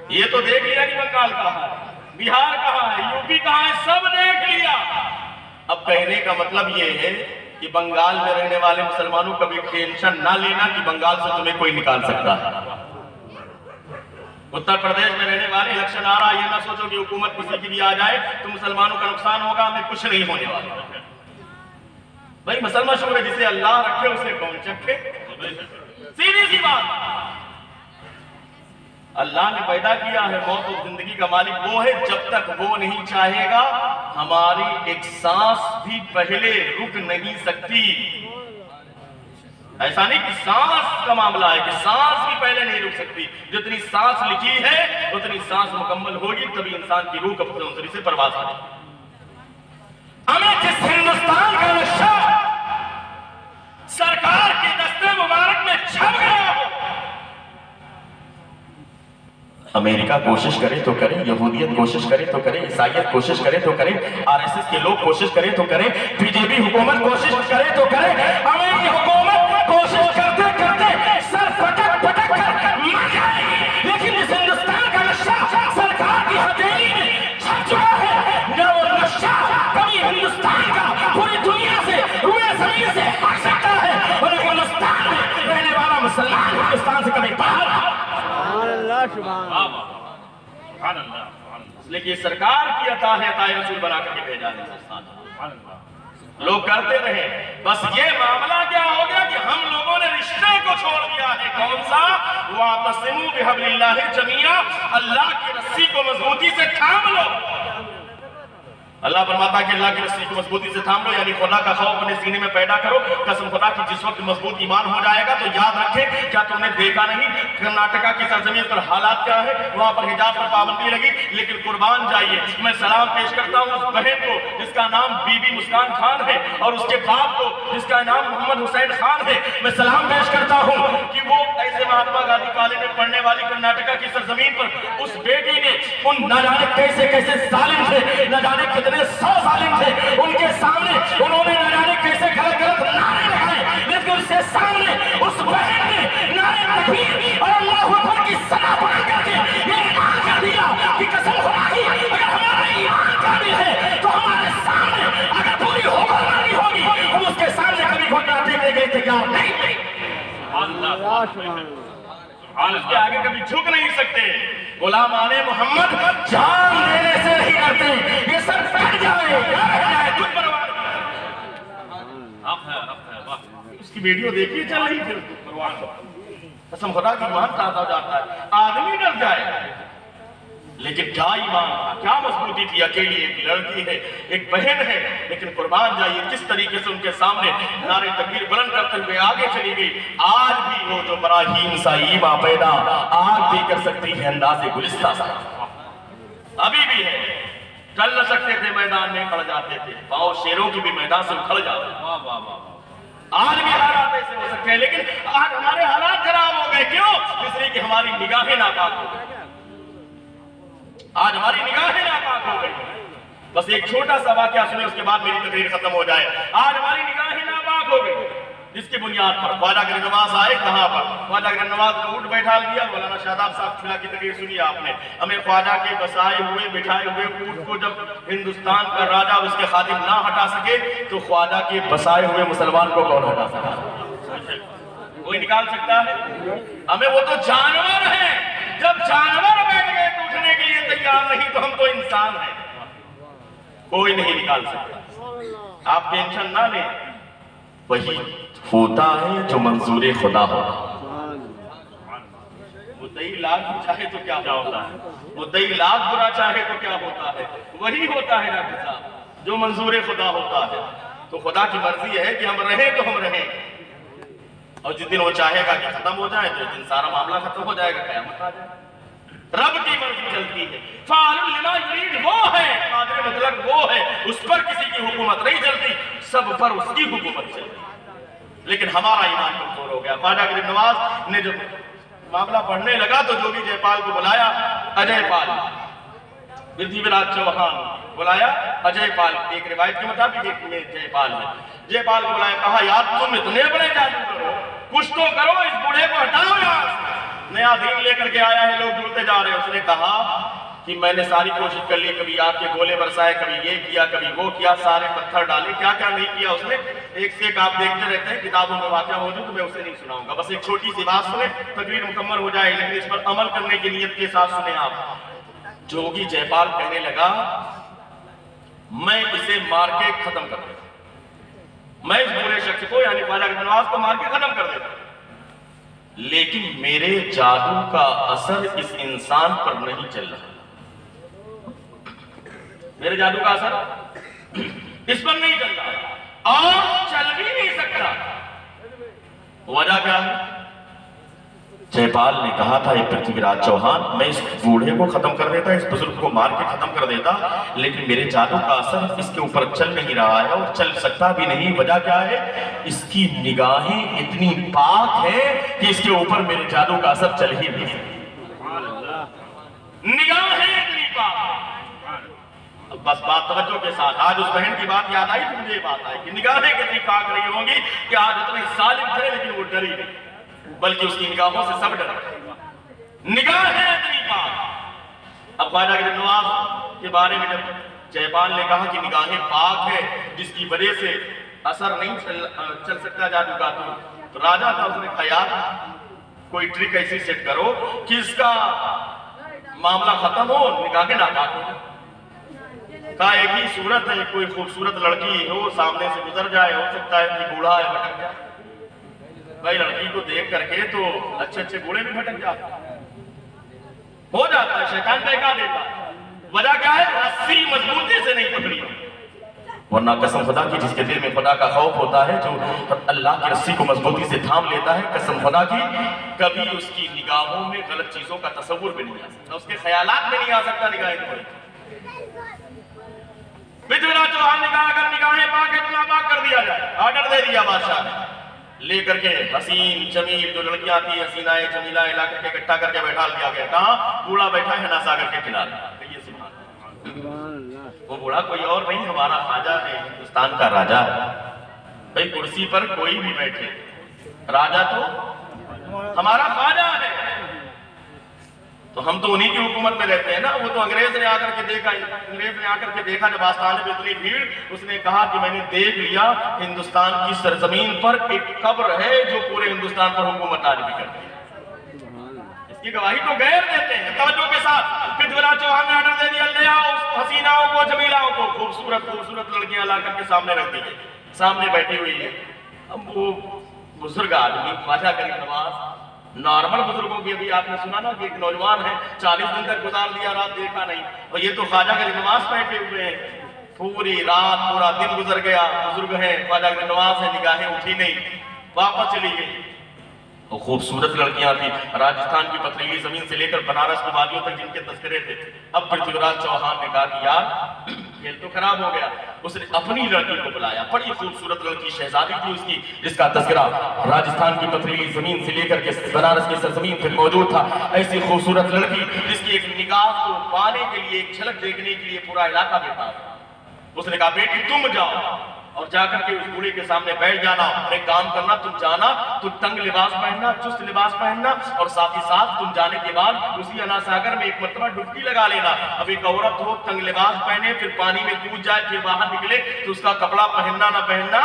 یہ تو دیکھ لیا کہ بنگال کہاں ہے، بہار کہاں ہے، یو پی کہاں ہے، سب دیکھ لیا۔ اب کہنے کا مطلب یہ ہے کہ بنگال میں رہنے والے مسلمانوں کبھی ٹینشن نہ لینا کہ بنگال سے تمہیں کوئی نکال سکتا ہے۔ اتر پردیش میں رہنے والے الیکشن آ رہا، یہ نہ سوچو کہ حکومت کسی کی بھی آ جائے تو مسلمانوں کا نقصان ہوگا، ہمیں کچھ نہیں ہونے والا۔ بھائی مسئلہ مشہور ہے، جسے اللہ رکھے اسے کون چکھے، سیدھی سی بات۔ اللہ نے پیدا کیا ہے، موت اور زندگی کا مالک وہ ہے، جب تک وہ نہیں چاہے گا ہماری ایک سانس بھی پہلے رک نہیں سکتی۔ ایسا نہیں کہ سانس کا معاملہ ہے کہ سانس بھی پہلے نہیں رک سکتی، جتنی سانس لکھی ہے اتنی سانس مکمل ہوگی تبھی انسان کی روح کپڑے سے پرواز کرے۔ ہمیں جس ہندوستان کا نقشہ سرکار کے دستے مبارک میں چھپ گیا ہو، امریکہ کوشش کرے تو کرے، یہودیت کوشش کرے تو کرے، عیسائیت کوشش کرے تو کرے، RSS کے لوگ کوشش کرے تو کرے، BJP حکومت کوشش کرے تو کرے، امریکی حکومت کوشش کرتے کرتے سر پٹک پٹک کر مر جائے گی، لیکن اس ہندوستان کا نقشہ سرکار کی ہتھیلی میں چھپ چکا ہے۔ نہ وہ نقشہ کبھی ہندوستان کا پوری دنیا سے روئے زمین سے ہٹ سکتا ہے، اور ہندوستان میں رہنے والا مسلمان ہندوستان سے کبھی باہر اس لیے کہ سرکار کی عطا ہے، عطا رسول بنا کر کے بھیجا ہے۔ لوگ کرتے رہے، بس یہ معاملہ کیا ہو گیا کہ ہم لوگوں نے رشتے کو چھوڑ دیا ہے۔ کون سا؟ وَاعْتَصِمُوا بِحَبْلِ اللَّهِ جَمِيعًا، اللہ کی رسی کو مضبوطی سے تھام لو۔ اللہ فرماتا ہے کہ اللہ کی رسی کو مضبوطی سے تھام لو، یعنی خدا کا خوف اپنے سینے میں پیدا کرو۔ قسم خدا کی جس وقت مضبوط ایمان ہو جائے گا تو یاد رکھیں، کیا تم نے دیکھا نہیں کرناٹکا کی سرزمین پر حالات کیا ہے؟ وہاں پر حجاب پر پابندی لگی، لیکن قربان جائیے میں سلام پیش کرتا ہوں اس بہن کو جس کا نام بی بی مسکان خان ہے، اور اس کے باپ کو جس کا نام محمد حسین خان ہے۔ میں سلام پیش کرتا ہوں کہ وہ ایسے مہاتما گاندھی کالج میں پڑھنے والی کرناٹکا کی سرزمین پر اس بیٹی نے ان نہ جانے کیسے کیسے ظالم تھے، نہ جانے کتنے 100 ظالم تھے، ان کے سامنے انہوں نے نہ جانے کیسے غلط نعرے لگائے، لیکن اس کے سامنے اس بہن نے نعرے تکبیر اور اللہ اکبر کی صدا پڑھ کر کے یہ اعلان کر دیا کہ قسم خدا کی اگر ہمارا ایمان کامل ہے تو ہمارے سامنے اگر پوری حکمرانی ہوگی ہم اس کے سامنے کبھی گھٹنا ٹیکنے کے لیے تیار نہیں۔ اس کے آگے کبھی جھک نہیں سکتے۔ غلامان محمد جان دینے سے نہیں ڈرتے، یہ سر پھٹ جائے کچھ پرواہ نہیں۔ اس کی ویڈیو دیکھیے چل رہی تھی، قسم خدا کی ایمان تازہ ہو جاتا ہے، آدمی ڈر جائے۔ لیکن کیا ایمان تھا، کیا مضبوطی تھی، اکیلی ایک لڑکی ہے، ایک بہن ہے، لیکن قربان جائیے کس طریقے سے ان کے سامنے نعرے تکبیر بلند کرتے ہوئے آگے چلی گئی۔ آج بھی وہ جو براہیم سا ایمان پیدا آج بھی کر سکتی ہے انداز گلستہ سا، ابھی بھی ہے۔ چل نہ سکتے تھے میدان میں پڑ جاتے تھے، پاؤں شیروں کی بھی میدان سے اکھڑ جاتے تھے۔ آج بھی حالات ایسے ہو سکتے ہیں، لیکن آج ہمارے حالات خراب ہو گئے۔ کیوں؟ اس لیے کہ ہماری نگاہیں ناپاک ہو گئی، آج ہماری نگاہیں ناپاک ہو گئی۔ بس ایک چھوٹا سا واقعہ سنیں اس کے بعد میری تقریر ختم ہو جائے۔ آج ہماری نگاہیں ناپاک ہو گئی، جس کی بنیاد پر خواجہ گرنواز آئے کہاں پر؟ خواجہ گرنواز کو اٹھ بیٹھا لیا۔ مولانا شاداب صاحب کھلا کی تقریر سنی آپ نے۔ ہمیں خواجہ کے بسائے ہوئے بٹھائے ہوئے اونٹ کو جب ہندوستان کا راجہ اس کے خادم نہ ہٹا سکے تو خواجہ کے بسائے ہوئے مسلمان کو کون ہٹا سکتا؟ کوئی نکال سکتا ہے؟ ہمیں وہ تو جانور ہیں، جب جانور بیٹھ گئے تو اٹھنے کے لیے تیار نہیں تو ہم تو انسان ہیں، کوئی نہیں نکال سکتا۔ آپ ٹینشن نہ لیں، وہی ہوتا ہے جو منظور خدا ہوتا۔ وہ मुद्दई लाख भी चाहे तो क्या क्या होता होता है, मुद्दई लाख बुरा चाहे तो क्या होता है, वही होता है डॉक्टर साहब जो मंजूर खुदा होता है। तो खुदा की मर्जी है कि हम रहें तो हम रहें, और जिस दिन वो चाहेगा कि खत्म हो जाए तो उस दिन सारा मामला खत्म हो जाएगा, कयामत आ जाएगी। रब की मर्जी चलती है, फाअलुल लिमा युरीद वो है, कादिर मुतलक वो है, उस पर किसी की हुकूमत नहीं चलती, सब पर उसकी हुकूमत चलती। लेकिन हमारा ईमान कमजोर हो गया। ख्वाजा गरीब नवाज ने जब मामला पढ़ने लगा तो जोगी जयपाल को बुलाया, अजय पाल, पृथ्वीराज चौहान बुलाया, अजय पाल, एक रिवायत के मुताबिक एक में जयपाल है, जयपाल को बुलाया, कहा यार तुम इतने बड़े जादूगर हो, कुछ तो करो, इस बूढ़े को हटाओ यहाँ से, नया दीन लेकर के आया है, लोग जुड़ते जा रहे हैं। उसने कहा कि मैंने सारी कोशिश कर ली, कभी आपके गोले बरसाए, कभी ये किया, कभी वो किया, सारे पत्थर डाले, क्या क्या नहीं किया उसने, एक से एक आप देखते रहते हैं, किताबों में वाक़या मौजूद, तो मैं उसे नहीं सुनाऊंगा, बस एक छोटी सी बात सुने, तकरीर मुकम्मल हो जाए, लेकिन इस पर अमल करने की नीयत के साथ सुने आप। जोगी जयपाल कहने लगा, मैं इसे मार के खत्म कर देता, मैं इस बुरे शख्स को यानी ख्वाजा गरीब नवाज को मार के खत्म कर देता, लेकिन मेरे जादू का असर इस इंसान पर नहीं चल रहा, मेरे जादू का असर इस पर नहीं चल रहा और चल भी नहीं सकता। वजह क्या है? जयपाल ने कहा था, पृथ्वीराज चौहान, मैं इस बूढ़े को खत्म कर देता, इस बुजुर्ग को मार के खत्म कर देता, लेकिन मेरे जादू का असर इसके ऊपर चल नहीं रहा है और चल सकता भी नहीं। वजह क्या है? इसकी निगाहें इतनी पाक है कि इसके ऊपर मेरे जादू का असर चल ही नहीं। निगाहें इतनी पाक, बस बात तवज्जो के साथ, आज उस बहन की बात याद आई तो मुझे ये बात आई कि निगाहें कितनी पाक रही होंगी कि आज इतने सालिम थे लेकिन वो डरी नहीं, बल्कि उसकी निगाहों से सब डरे। निगाहें इतनी पाक। अब ख्वाजा गरीब नवाज के बारे में जब जयपाल ने कहा कि निगाहें पाक है जिसकी वजह से असर नहीं चल सकता जादू का, तो राजा था, उसने कहा यार कोई ट्रिक ऐसी सेट करो कि इसका मामला खत्म हो, निगाहें नापाक हो। कहा एक ही सूरत है, कोई खूबसूरत लड़की हो सामने से गुजर जाए, हो सकता है कि बूढ़ा है भटक जाए। भाई लड़की को देख करके तो अच्छे अच्छे बूढ़े भी भटक जाते, हो जाता है, शैतान बहका देता। वजह क्या है? रस्सी मजबूती से नहीं पकड़ी, वरना कसम खुदा की जिसके दिल में खुदा का खौफ होता है, जो अल्लाह की रस्सी को मजबूती से थाम लेता है, कसम खुदा की कभी उसकी निगाहों में गलत चीजों का तस्वुर भी नहीं आ सकता, उसके ख्यालात में नहीं आ सकता निगाहें। पृथ्वीराज चौहान ने कहा अगर निगाहें पाक है तो नापाक कर दिया जाए, ऑर्डर दे दिया बादशाह ने। लेकर के हसीन जमील जो लड़कियां थी, हसीनाएं जमीलाएं ला करके इकट्ठा करके बैठा दिया गया। कहां? बूढ़ा बैठा है ना सागर के किनारे। वो बूढ़ा कोई और नहीं, हमारा ख्वाजा है, हिंदुस्तान का राजा है। भाई कुर्सी पर कोई भी बैठे, राजा तो हमारा ख्वाजा है, तो हम तो उन्हीं की हुकूमत में रहते हैं ना। वो तो अंग्रेज ने आकर के देखा, जब आस्थाने में इतनी भीड़, उसने कहा कि मैंने देख लिया हिंदुस्तान की सरजमीन पर एक कब्र है जो पूरे हिंदुस्तान पर हुकूमत आज भी करती है। इसकी गवाही तो गैर देते हैं। तवज्जो के साथ पृथ्वीराज चौहान ने ऑर्डर दे दिया, ले आओ हसीनाओं को, जमीलाओं को। खूबसूरत लड़कियां ला करके सामने रख दी गई, सामने बैठी हुई है। अब वो बुजुर्ग आदमी ख्वाजा गरीब नवाज, नॉर्मल बुजुर्गों की अभी आपने सुना ना कि एक नौजवान है 40 दिन तक गुजार दिया, रात देखा नहीं, और ये तो ख्वाजा गरीब नवाज बैठे हुए हैं, पूरी रात पूरा दिन गुजर गया, बुजुर्ग हैं, ख्वाजा गरीब नवाज है, निगाहें उठी नहीं, वापस चली गई। वो खूबसूरत लड़कियां थी, राजस्थान की पथरीली जमीन से लेकर बनारस की वादियों तक जिनके तस्करे थे। अब पृथ्वीराज चौहान ने कहा कि यार खेल तो खराब हो गया। उसने अपनी लड़की को बुलाया, बड़ी खूबसूरत लड़की, शहजादी थी उसकी, जिसका तस्करा राजस्थान की पथरीली जमीन से लेकर के बनारस की सरजमीन पर मौजूद था। ऐसी खूबसूरत लड़की जिसकी एक निगाह को पाने के लिए, एक झलक देखने के लिए पूरा इलाका बेताब था। उसने कहा बेटी तुम जाओ और जाकर के उस बूढ़े के सामने बैठ जाना, और एक काम करना, तुम जाना तो तंग लिबास पहनना, चुस्त लिबास पहनना, और साथ ही साथ तुम जाने के बाद उसी अना सागर में एक मरतबा डुबकी लगा लेना। अब एक औरत हो, तंग लिबास पहने, फिर पानी में कूद जाए, फिर बाहर निकले तो उसका कपड़ा पहनना ना पहनना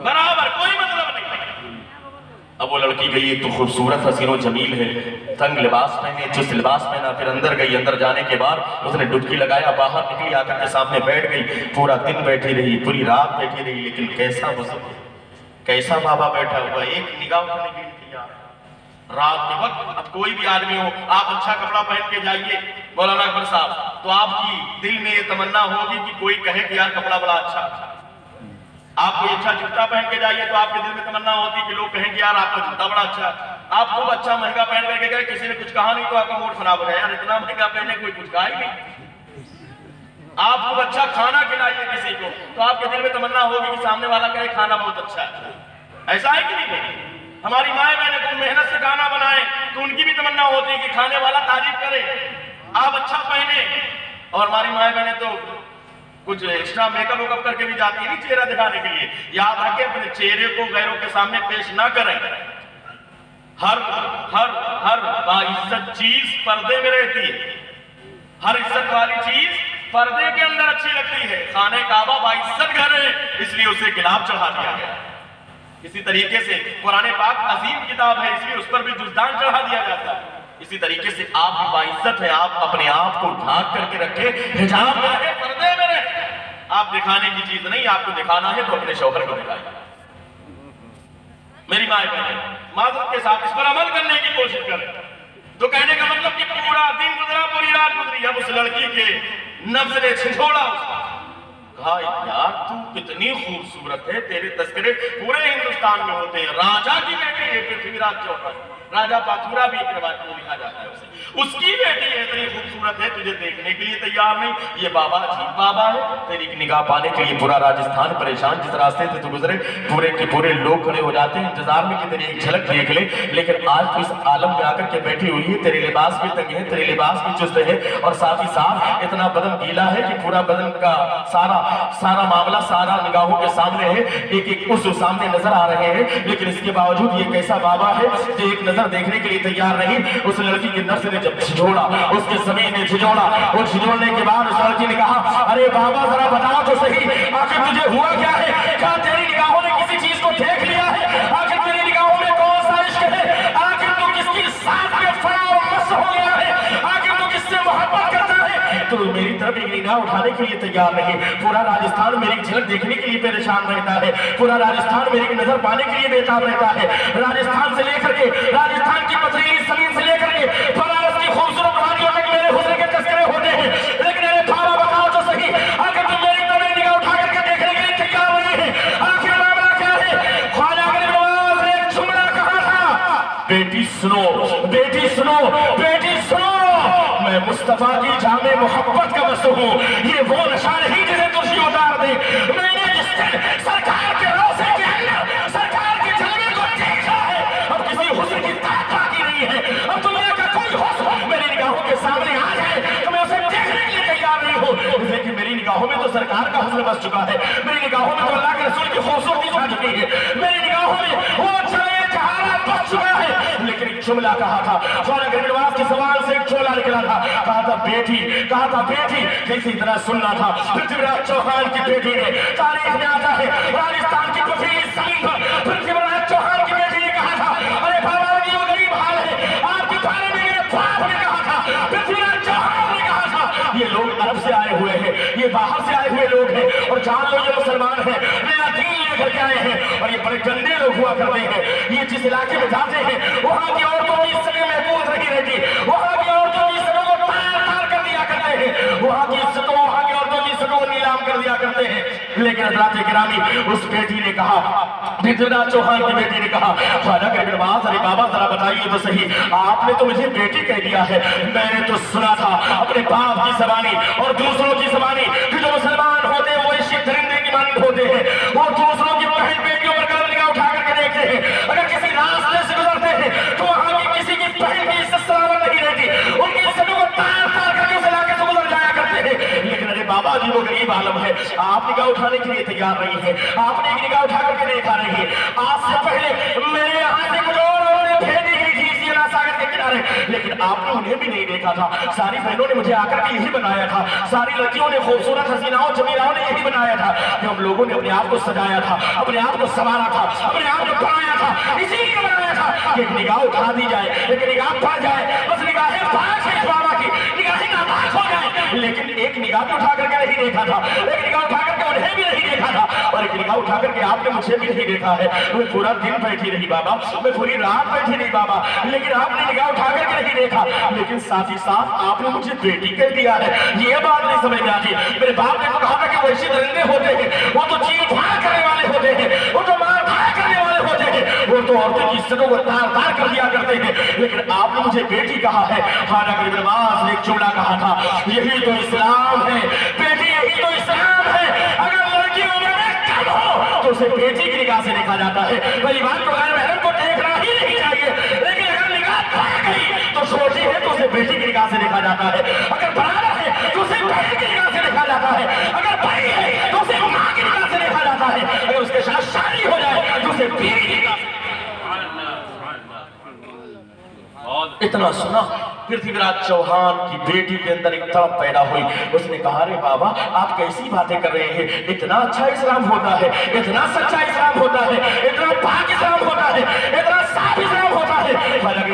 बराबर, कोई मतलब नहीं। अब वो लड़की गई, एक तो खूबसूरत हसीनो जमील है, तंग लिबास पहने, चुस्त लिबास पहना, फिर अंदर गई। अंदर जाने के बाद उसने डुबकी लगाया, बाहर निकली, आकर के सामने बैठ गई। पूरा दिन बैठी रही, पूरी रात बैठी रही, लेकिन कैसा बुजुर्ग, कैसा बाबा बैठा हुआ, एक निगाह उठने की नहीं किया। رات کے وقت اب کوئی بھی آدمی ہو، آپ اچھا کپڑا پہن کے جائیے مولانا اکبر صاحب، تو آپ کی دل میں یہ تمنا ہوگی کہ کوئی کہے کہ یار کپڑا بڑا اچھا ہے۔ آپ کوئی اچھا جوتا پہن کے جائیے تو آپ کے دل میں تمنا ہوتی کہ لوگ کہیں کہ یار آپ کا جوتا بڑا اچھا ہے۔ آپ خوب اچھا مہنگا پہن کر کے گئے، کسی نے کچھ کہا نہیں تو آپ کا موڈ خراب ہو گیا، یار اتنا مہنگا پہنے کوئی کچھ کہا ہی نہیں۔ آپ خوب اچھا کھانا کھلائیے کسی کو تو آپ کے دل میں تمنا ہوگی کہ سامنے والا کہے کھانا بہت اچھا ہے۔ ایسا ہے کہ نہیں؟ ہماری مائیں بہنیں کو محنت سے کھانا بنائیں تو ان کی بھی تمنا ہوتی ہے کہ کھانے والا تعریف کرے، آپ اچھا پہنے۔ اور ہماری مائیں بہنیں تو کچھ extra make up wake up کر کے بھی جاتی ہے نہیں چہرہ دکھانے کے لیے۔ یاد رکھیں اپنے چہرے کو غیروں کے سامنے پیش نہ کریں۔ ہر باعزت چیز پردے میں رہتی ہے، ہر عزت والی چیز پردے کے اندر اچھی لگتی ہے۔ خانہ کعبہ باعزت گھر ہے، اس لیے اسے گلاب چڑھا دیا گیا۔ اسی طریقے سے قرآن پاک عظیم کتاب ہے، اس لیے اس پر بھی جزدان چڑھا دیا جاتا ہے۔ اسی طریقے سے آپ بھی باعزت ہے، آپ اپنے آپ کو ڈھانک کر کے رکھیں، حجاب میں رہے، پردے میں رہے۔ آپ دکھانے کی چیز نہیں، آپ کو دکھانا ہے تو اپنے شوہر کو دکھائیں۔ میری مائیں بہنیں معذرت کے ساتھ اس پر عمل کرنے کی کوشش کریں۔ تو کہنے کا مطلب کہ پورا دن گزرا، پوری رات گزری، اب اس لڑکی کے نفس نے چھنچھوڑا اس کو، کہا یار تو کتنی خوبصورت ہے، تیرے تذکرے پورے ہندوستان میں ہوتے ہیں، راجا کی بیٹی ہے پرتھوی راج چوہان، راجا پاتھورا بھی ایک روایت میں لکھا جاتا ہے اسے، اس کی بیٹی ہے، اتنی خوبصورت ہے، تجھے دیکھنے کے لیے تیار نہیں۔ یہ بابا عجیب بابا ہے، تیری نگاہ پانے کے لیے پورا راجستھان پریشان، جس راستے سے تو گزرے پورے کے پورے لوگ کھڑے ہو جاتے ہیں انتظار میں کہ تیری ایک جھلک دیکھ لے، لیکن آج تو اس عالم میں آ کر کے بیٹھی ہوئی ہے، تیرے لباس بھی تنگ ہے، تیرے لباس بھی چست ہے، اور ساتھ ہی ساتھ اتنا بدن گیلا ہے کہ پورا بدن کا سارا معاملہ سارا نگاہوں کے سامنے ہے، ایک ایک اس سامنے نظر آ رہے ہیں، لیکن اس کے باوجود یہ کیسا بابا ہے جو ایک نظر دیکھنے کے لیے تیار نہیں۔ اس لڑکی کے نفس نے جب جھجوڑا، اس کے زمین نے جھجوڑا، اور جھجوڑنے کے بعد اس لڑکی نے کہا ارے بابا ذرا بتاؤ تو صحیح، آخر تجھے ہوا کیا ہے؟ کیا تیری نگاہوں نے کسی چیز کو دیکھ لیا ہے؟ آخر تیری نگاہوں میں کون سا عشق ہے؟ آخر تو کس کی ساتھ میں فنا و مس ہو گیا ہے؟ آخر تو کس سے محبت کرتا ہے؟ تو میری طرف ایک نگاہ اٹھانے کے لیے تیار نہیں۔ پورا راجستھان میری جھلک دیکھنے کے لیے پریشان رہتا ہے، پورا راجستھان میری نظر پانے کے لیے بےتاب رہتا ہے۔ راجستھان سے لے کر کے، راجستھان کی پتھریلی زمین سے لے کر کے بنارس کی خوبصورت وادیوں تک میرے حسن کے تذکرے ہوتے ہیں، لیکن ارے بابا بتاؤ تو صحیح، آخر تم میری طرف نگاہ اٹھا کر کے دیکھنے کے لیے تیار نہیں ہے؟ آخر معاملہ کیا ہے؟ خواجہ غریب نواز نے ایک جملہ کہا تھا، بیٹی سنو، بیٹی سنو، بیٹی سنو، میں مصطفیٰ کی جامع محبت کا بس ہوں، یہ وہ نشہ نہیں جسے ترشی اتار دے۔ میں نے جس دن سرکار کے روزے کے اندر سرکار کے جامع کو دیکھا ہے، اب کسی حسن کی طاقت باقی نہیں ہے، اب دنیا کا کوئی حسن میری نگاہوں کے سامنے آ جائے تو میں اسے دیکھنے کے لیے تیار نہیں ہوں، لیکن میری نگاہوں میں تو سرکار کا حسن بس چکا ہے، میری نگاہوں میں تو اللہ کے رسول کی خوبصورتی چھا چکی ہے، میری نگاہوں میں وہ جامع جہالت بس چکا ہے۔ لیکن ایک جملہ کہا تھا، خواجہ غریب نواز کی زبان سے ایک جملہ نکلا تھا، کہا تھا بیٹی، کہا تھا بیٹی، کسی طرح سننا تھا پرتھوی راج چوہان کی بیٹی نے، تاریخ میں آتا ہے راجستھان کی پتھریلی زمین پر پرتھوی راج چوہان کی بیٹی نے کہا تھا ارے بابا یہ وہ غریب حال ہے، آپ کے بارے میں میرے باپ نے کہا تھا، پرتھوی راج چوہان نے کہا تھا، یہ لوگ عرب سے آئے ہوئے ہیں، یہ باہر سے آئے ہوئے لوگ ہیں، اور جان لو یہ مسلمان ہیں، نیا دین لے کر کے آئے ہیں، اور یہ بڑے گندے لوگ ہوا کرتے ہیں، یہ جس علاقے میں جاتے ہیں وہاں کی عورتوں کی سگے محفوظ نہیں رہتی، وہاں کی عورتوں کی سگوں کو تار کر دیا کرتے ہیں، وہاں کی عزتوں، وہاں کی عورتوں کی سگوں کو نیلام کر دیا کرتے ہیں۔ لیکن حضرات گرامی اس بیٹی نے کہا، پرتھوی راج چوہان کی بیٹی نے کہا خواجہ غریب نواز ارے بابا ذرا بتائیے تو صحیح، آپ نے تو مجھے بیٹی کہہ دیا ہے، میں نے تو سنا تھا اپنے باپ کی زبانی اور دوسروں کی زبانی کہ جو مسلمان ہوتے ہیں وہ عشق درندے کی مانند ہوتے ہیں، وہ دوسروں کی بہن بیٹیوں پر قدم نگاہ اٹھا کر کے دیکھتے ہیں، اگر کسی راستے سے گزرتے ہیں تو وہاں کی کسی کی بہن کی عزت سلامت نہیں رہتی، ان کی عزتوں کو تار تار کر کے اس علاقے سے گزر جایا کرتے ہیں۔ لیکن ارے بابا جی وہ غریب عالم ہے، آپ نگاہ اٹھانے کے لیے تیار نہیں ہے، آپ نے ایک نگاہ اٹھا کر کے دیکھا نہیں ہے، آج سے پہلے میرے یہاں سے کچھ اور بھیجی گئی تھی اسی ساگر کے کنارے، لیکن آپ نے انہیں بھی نہیں دیکھا تھا، ساری بہنوں نے مجھے آ کر کے یہی بنایا تھا، ساری لڑکیوں نے خوبصورت حسیناؤں جمیلاؤں نے یہی بنایا تھا کہ ہم لوگوں نے اپنے آپ کو سجایا تھا، اپنے آپ کو سنوارا تھا، اپنے آپ کو بنایا تھا، اسی لیے بنایا تھا کہ ایک نگاہ اٹھا دی جائے، ایک نگاہ پڑ جائے، بس نگاہیں پاک ہے بابا کی، نگاہیں ناپاک ہو جائے लेकिन एक निगाह भी उठा करके नहीं देखा था, एक निगाह उठा करके उन्हें भी नहीं देखा था, और एक निगाह उठा करके आपने मुझे भी नहीं देखा है। मैं पूरा दिन बैठी रही बाबा, मैं पूरी रात बैठी रही बाबा, लेकिन आपने निगाह उठा करके नहीं देखा। लेकिन साथ ही साथ आपने मुझे बेटी कह दिया है, ये बात नहीं समझ में आती। मेरे बाप ने तो कहा था कि वैसे दरिंदे होते हैं, वो तो चीर फाड़ करने वाले होते हैं, वो तो मार धाड़ करने वाले होते हैं, वो तो औरतों की इज्जतों को तार तार कर दिया करते हैं, लेकिन आपने मुझे बेटी कहा है। खाना गरीब नवाज ने एक जुमला कहा था, यही तो इस्लाम है बेटी, यही तो इस्लाम है। अगर लड़की उम्र में कम हो तो उसे बेटी की निगाह से देखा जाता है, परिवार को गैर महरम को देखना ही नहीं चाहिए, लेकिन अगर निगाह बढ़ गई तो छोटी है तो उसे बेटी की निगाह से देखा जाता है, अगर बड़ा है तो उसे बहन की निगाह से देखा जाता है, अगर भाई है तो उसे माँ की निगाह से देखा जाता है, अगर उसके साथ शादी हो जाए तो उसे बीवी की निगाह से। इतना सुना पृथ्वीराज चौहान की बेटी के अंदर एक तड़प पैदा हुई। उसने कहा, रे बाबा आप कैसी बातें कर रहे हैं, इतना अच्छा इस्लाम होता है, इतना सच्चा इस्लाम होता है, इतना पाक इस्लाम होता है, इतना साफ इस्लाम होता है।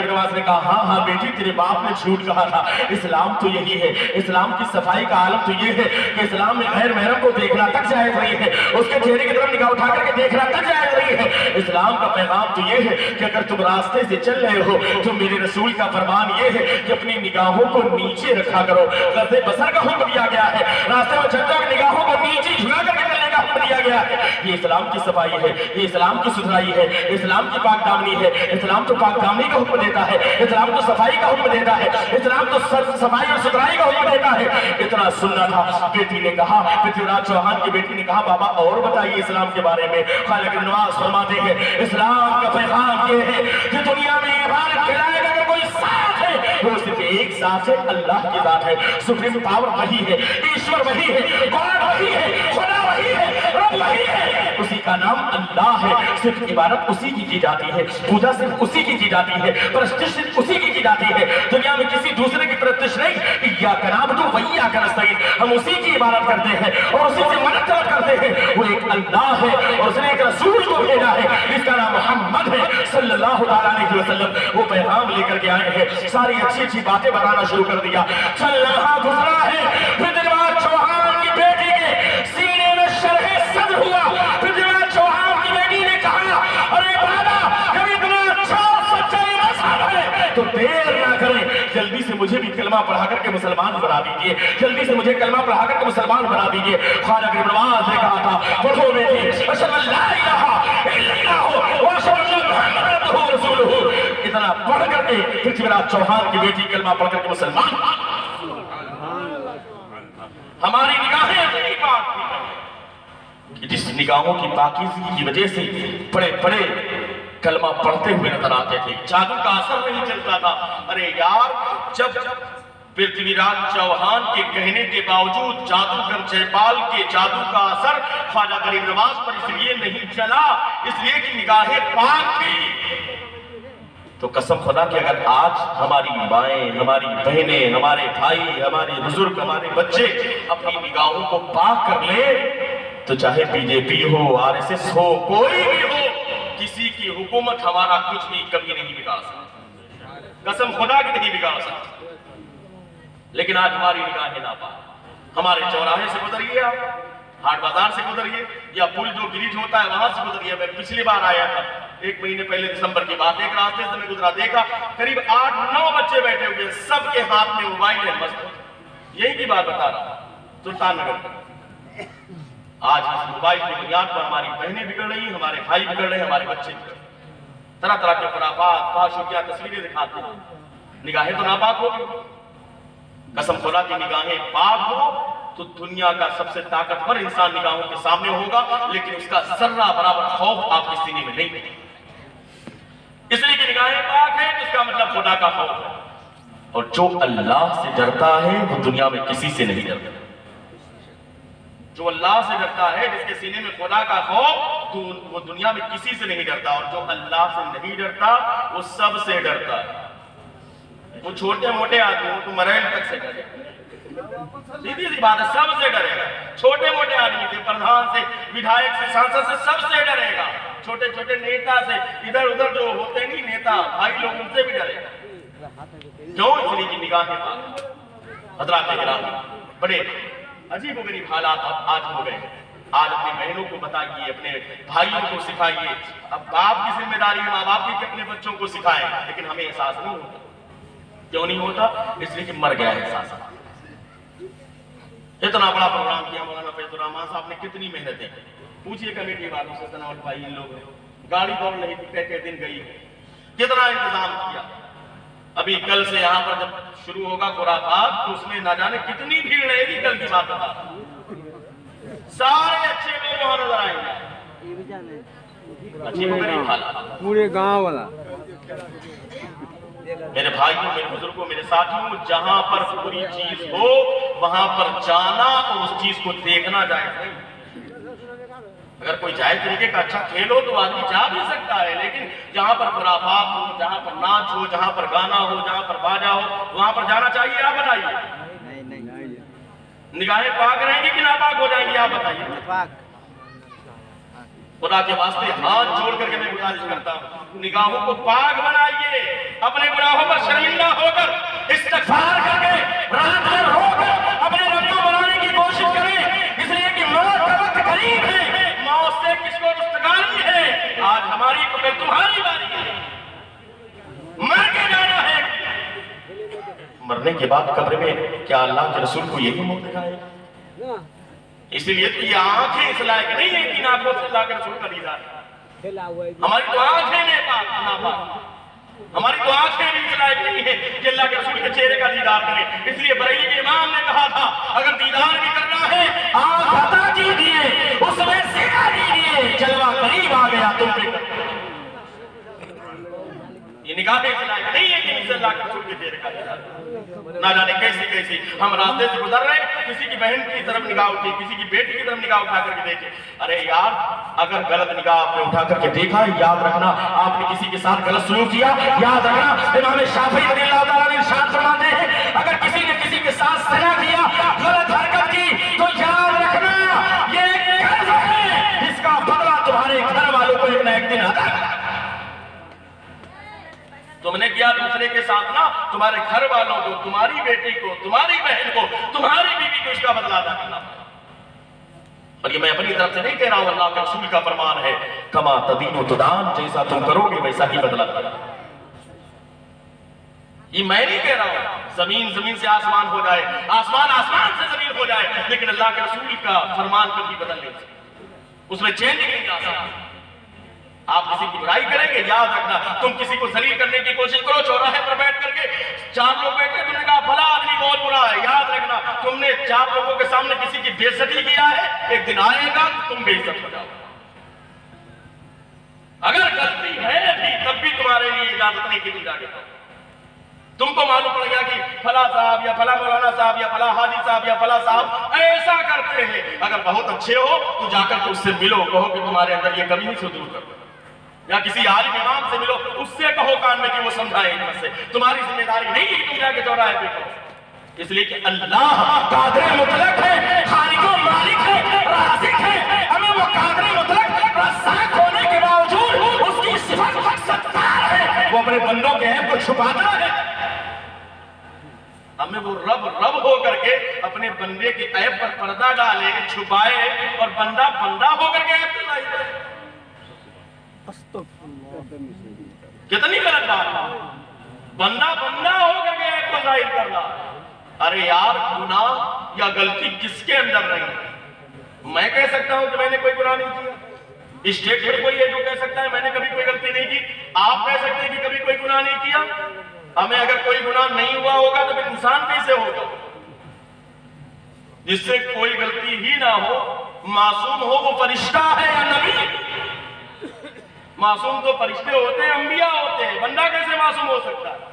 नवाज ने कहा, हाँ हाँ बेटी तेरे बाप ने झूठ कहा था, इस्लाम तो यही है, इस्लाम की सफाई का आलम तो ये है कि इस्लाम में गैर महरम को देखना तक जायज नहीं है, उसके चेहरे की तरफ निगाह उठा करके देखना तक जायज नहीं है। इस्लाम का पैगाम तो ये है कि अगर तुम रास्ते से चल रहे हो तो मेरे रसूल का फरमान ये है कि अपनी निगाहों को नीचे रखा करो। गज़े बसर का हुक्म दिया गया है, रास्ते में चलते हुए निगाहों को नीचे झुका करके चलने का हुक्म दिया गया है। ये इस्लाम की सफाई है, ये इस्लाम की सुथराई है, इस्लाम की पाक दामनी है। इस्लाम तो पाक दामनी का हुक्म देता है, इस्लाम तो सफाई का हुक्म देता है, इस्लाम तो सफाई और सुथराई का हुक्म देता है। इतना सुनना था। बेटी ने कहा, पृथ्वीराज चौहान की बेटी ने कहा, बाबा और बताइए इस्लाम के बारे में। खालिक नवाज फरमाते हैं, इस्लाम का पैगाम ये है कि दुनिया में इबादत के लायक अगर कोई साथ है वो सिर्फ एक साथ है, अल्लाह की जात है। सुप्रीम पावर वही है, ईश्वर वही है, गॉड वही है, खुदा वही है, रब वही है, उसी का नाम अल्लाह है। सिर्फ इबादत उसी की जाती है, पूजा सिर्फ उसी की जाती है, प्रतिष्ठा सिर्फ उसी की जाती है। दुनिया में किसी दूसरे की प्रतिष्ठा नहीं। इय्याका नअबुदु व इय्याका नस्तईन, हम उसी की इबादत करते हैं और उसी से मदद तलब करते हैं। वो एक अल्लाह है और उसने एक रसूल को भेजा है जिसका नाम मोहम्मद है सल्लल्लाहु अलैहि वसल्लम। वो पैगाम लेकर के आए हैं, सारी अच्छी अच्छी बातें बताना शुरू कर दिया। चल रहा गुजरा है पृथ्वीराज चौहान की बेटी के सीने में शरह सद्र हुआ। पृथ्वीराज चौहान की बेटी ने कहा, अरे बाबा जब इतना अच्छा सच्चा मजहब है तो देर ना करें, जल्दी से मुझे भी कलमा पढ़ा करके मुसलमान बना दीजिए, जल्दी से मुझे कलमा पढ़ा करके मुसलमान बना दीजिए। खालिक नवाज ने कहा था, पढ़ो बेटी, अशहदु अल्ला इलाहा इल्लल्लाह व अशहदु अन्ना मुहम्मदन रसूलुहु। इतना पढ़ करके पृथ्वीराज चौहान की बेटी कलमा पढ़ करके मुसलमान। हमारी निगाहें पाक थी, जिस निगाहों की पाकीज़गी की वजह से बड़े बड़े कलमा पढ़ते हुए नजर आते थे, जादू का असर नहीं चलता था। अरे यार, जब पृथ्वीराज चौहान के कहने के बावजूद जादूगर जयपाल के जादू का असर ख्वाजा गरीब नवाज पर इसलिए नहीं चला, इसलिए कि निगाहें पाक थी। तो कसम खुदा कि अगर आज हमारी माएं, हमारी बहनें, हमारे भाई, हमारे बुजुर्ग, हमारे बच्चे अपनी निगाहों को पाक कर ले, तो चाहे बीजेपी हो, आरएसएस हो, कोई भी हो, किसी की हुकूमत हमारा कुछ भी कभी नहीं बिगाड़ सकती, कसम खुदा की नहीं बिगाड़ सकती। लेकिन आज हमारी निगाहें नापाक। हमारे चौराहे से गुजरिए, आप हाट बाजार से गुजरिए, या पुल जो ब्रिज होता है वहां से गुजरिए। मैं पिछली बार आया था, 1 महीने पहले दिसंबर की बात, एक रास्ते से मैं गुजरा, देखा करीब 8-9 बच्चे बैठे हुए, सबके हाथ में मोबाइल है, मस्त। यही की बात बता रहा हूं, सुल्तान नगर। आज इस मोबाइल की बुनियाद पर हमारी बहनें बिगड़ रही, हमारे भाई बिगड़ रहे, हमारे बच्चे बिगड़ रहे, तरह तरह के खुराफात, फाशुकिया तस्वीरें दिखाते हैं। निगाहें तो नापाक होगी। कसम खुदा की निगाहें पाक हो तो दुनिया का सबसे ताकतवर इंसान निगाहों के सामने होगा, लेकिन उसका जर्रा बराबर खौफ आपके सीने में नहीं है। इसलिए कि निगाहें पाक है तो इसका मतलब खुदा का खौफ है, और जो अल्लाह से डरता है वो दुनिया में किसी से नहीं डरता। जो अल्लाह से डरता है, जिसके सीने में खुदा का खौफ, वो दुनिया में किसी से नहीं डरता, और जो अल्लाह से नहीं डरता वो सबसे डरता है। वो छोटे मोटे आदमी हो तो मरेल तक से डरेगा, सीधी सी बात है, सबसे डरेगा। छोटे मोटे आदमी से, प्रधान से, विधायक से, सांसद से, सबसे डरेगा। छोटे छोटे नेता से, इधर उधर जो होते नहीं नेता भाई लोग, उनसे भी डरेगा। क्यों? इसलिए की निगाहें पाक। حضرات کرام، بڑے عجیب و غریب حالات آج ہو گئے۔ آج اپنی بہنوں کو بتائیے، اپنے بھائیوں کو سکھائیے۔ اب باپ کی ذمہ داری ہے ماں باپ کی کہ اپنے بچوں کو سکھائیں، لیکن ہمیں احساس نہیں ہوتا۔ کیوں نہیں ہوتا؟ اس لیے کہ مر گیا ہے احساس۔ اتنا بڑا پروگرام کیا مولانا فیض الرحمان صاحب نے، کتنی محنتیں کی۔ پوچھئے کمیٹی والوں سے، سناول بھائی ان لوگوں نے، گاڑی دور نہیں تھی، کہتے دن گئی، کتنا انتظام کیا۔ ابھی کل سے یہاں پر جب شروع ہوگا خرافات تو اس میں نہ جانے کتنی بھیڑ رہے گی، کل کی بات بتا۔ سارے اچھے لوگ وہاں نظر آئیں گے، اچھی کو غریب حالات۔ پورے گاؤں والا میرے بھائیوں، میرے بزرگوں، میرے ساتھیوں، جہاں پر پوری چیز ہو وہاں پر جانا اور اس چیز کو دیکھنا جائز نہیں۔ اگر کوئی جائز طریقے کا اچھا کھیل ہو تو آدمی جا بھی سکتا ہے، لیکن جہاں پر خرافات ہو، جہاں پر ناچ ہو، جہاں پر گانا ہو، جہاں پر باجا ہو، وہاں پر جانا چاہیے؟ آپ بتائیے۔ نگاہیں پاک رہیں گی کہ ناپاک ہو جائیں گی؟ آپ بتائیے۔ خدا کے واسطے ہاتھ جوڑ کر کے میں گزارش کرتا ہوں، نگاہوں کو پاک بنائیے، اپنے گناہوں پر شرمندہ ہو کر استغفار کر کے رات میں رو کر اپنے رب کو بنانے کی کوشش کریں، اس لیے کہ موت کا وقت قریب ہے۔ موت سے کس کو رستگاری ہے؟ آج ہماری تو پھر تمہاری باری ہے، مر کے جانا ہے۔ مرنے کے بعد قبر میں کیا اللہ کے رسول کو یہی موت دکھائے؟ اس لیے تو یہ آنکھیں اس لائق نہیں ہے کہ آنکھوں سے اللہ کے رسول کا دیدار ہے۔ ہماری تو آنکھیں ناپاک، ہماری تو آنکھیں بھی اس لائق نہیں ہے کہ اللہ کے رسول کے چہرے کا دیدار کریں۔ اس لیے بریلی کے امام نے کہا تھا، اگر دیدار بھی کرنا ہے آنکھ عطا کیجیے، اس میں سینا دیجیے، جلوہ قریب آ گیا تم پہ۔ یہ نگاہیں اس لائق نہیں ہے کہ اس سے اللہ کے رسول کے چہرے کا دیدار کریں۔ نہ جانے کیسی کیسی ہم راستے سے گزر رہے ہیں، کسی کی بہن کی طرف نگاہ اٹھی، کسی کی بیٹی کی طرف نگاہ اٹھا کر کے دیکھیں، ارے یار اگر غلط نگاہ آپ نے اٹھا کر کے دیکھا، یاد رکھنا آپ نے کسی کے ساتھ غلط سلوک کیا، یاد رکھنا امام شافعی رضی اللہ تعالیٰ نے ارشاد فرماتے ہیں، اگر کسی نے کسی کے ساتھ زنا کیا، غلط حرکت کی، تو یاد رکھنا یہ ایک قرض ہے، جس کا بدلہ تمہارے گھر والوں کو ایک نہ ایک دن ادا کرنا۔ تم نے کیا دوسرے کے ساتھ نا، تمہارے گھر والوں کو، تمہاری بیٹی کو، تمہاری بہن کو، تمہاری بیوی کو اس کا بدلہ ادا کرنا۔ اور یہ میں اپنی طرف سے نہیں کہہ رہا ہوں، اللہ کے رسول کا فرمان ہے، کما تدین تدان، جیسا تم کرو گے ویسا ہی بدلہ ملے گا۔ یہ میں نہیں کہہ رہا ہوں زمین زمین سے آسمان ہو جائے، آسمان آسمان سے زمین ہو جائے، لیکن اللہ کے رسول کا فرمان کبھی بدل نہیں سکتا، اس میں چینج نہیں آ سکتا۔ آپ کسی کی برائی کریں گے، یاد رکھنا تم کسی کو ذلیل کرنے کی کوشش کرو، چوراہے پر بیٹھ کر کے چار لوگ بیٹھے، تم نے کہا بھلا آدمی بہت برا ہے، یاد رکھنا تم نے چار لوگوں کے سامنے کسی کی بے عزتی کیا ہے، ایک دن آئے گا تم بے عزت ہو جاؤ۔ اگر غلطی ہے بھی تب بھی تمہارے لیے اجازت نہیں کی تم جا کے تم کو معلوم پڑ گیا کہ فلاں صاحب یا فلاں مولانا صاحب یا فلاں حاجی صاحب یا فلاں صاحب ایسا کرتے ہیں، اگر بہت اچھے ہو تو جا کر کے اس سے ملو، کہو کہ تمہارے اندر یہ کمی سے دور کر دو، یا کسی عالم امام سے ملو، اس سے کہو کان میں کہ وہ سمجھائے ان سے، تمہاری ذمہ داری نہیں ہے کہ تم جا کے چوراہے پہ کہو، اس لیے کہ اللہ قادر مطلق ہے، خالق و مالک ہے، رازق ہے، ہمیں وہ قادر مطلق رزاق ہونے کے باوجود اس کی صفت ستار ہے، وہ اپنے بندوں کے عیب کو چھپاتا ہے۔ ہمیں وہ رب ہو کر کے اپنے بندے کے عیب پر پردہ ڈالے، چھپائے، اور بندہ ہو کر کے عیب دلائے۔ کتنی غلط بات ہے، بندہ ہو کر کے عیب کو ظاہر کرنا۔ ارے یار گناہ یا غلطی کس کے اندر نہیں؟ میں کہہ سکتا ہوں کہ میں نے کوئی گناہ نہیں کیا، اسٹیٹ پر کوئی ہے جو کہہ سکتا ہے میں نے کبھی کوئی غلطی نہیں کی، آپ کہہ سکتے ہیں کہ کبھی کوئی گناہ نہیں کیا۔ ہمیں اگر کوئی گناہ نہیں ہوا ہوگا تو پھر انسان کیسے ہوگا؟ جس سے کوئی غلطی ہی نہ ہو، معصوم ہو، وہ فرشتہ ہے یا نبی؟ معصوم تو فرشتے ہوتے ہیں، انبیاء ہوتے ہیں، بندہ کیسے معصوم ہو سکتا ہے؟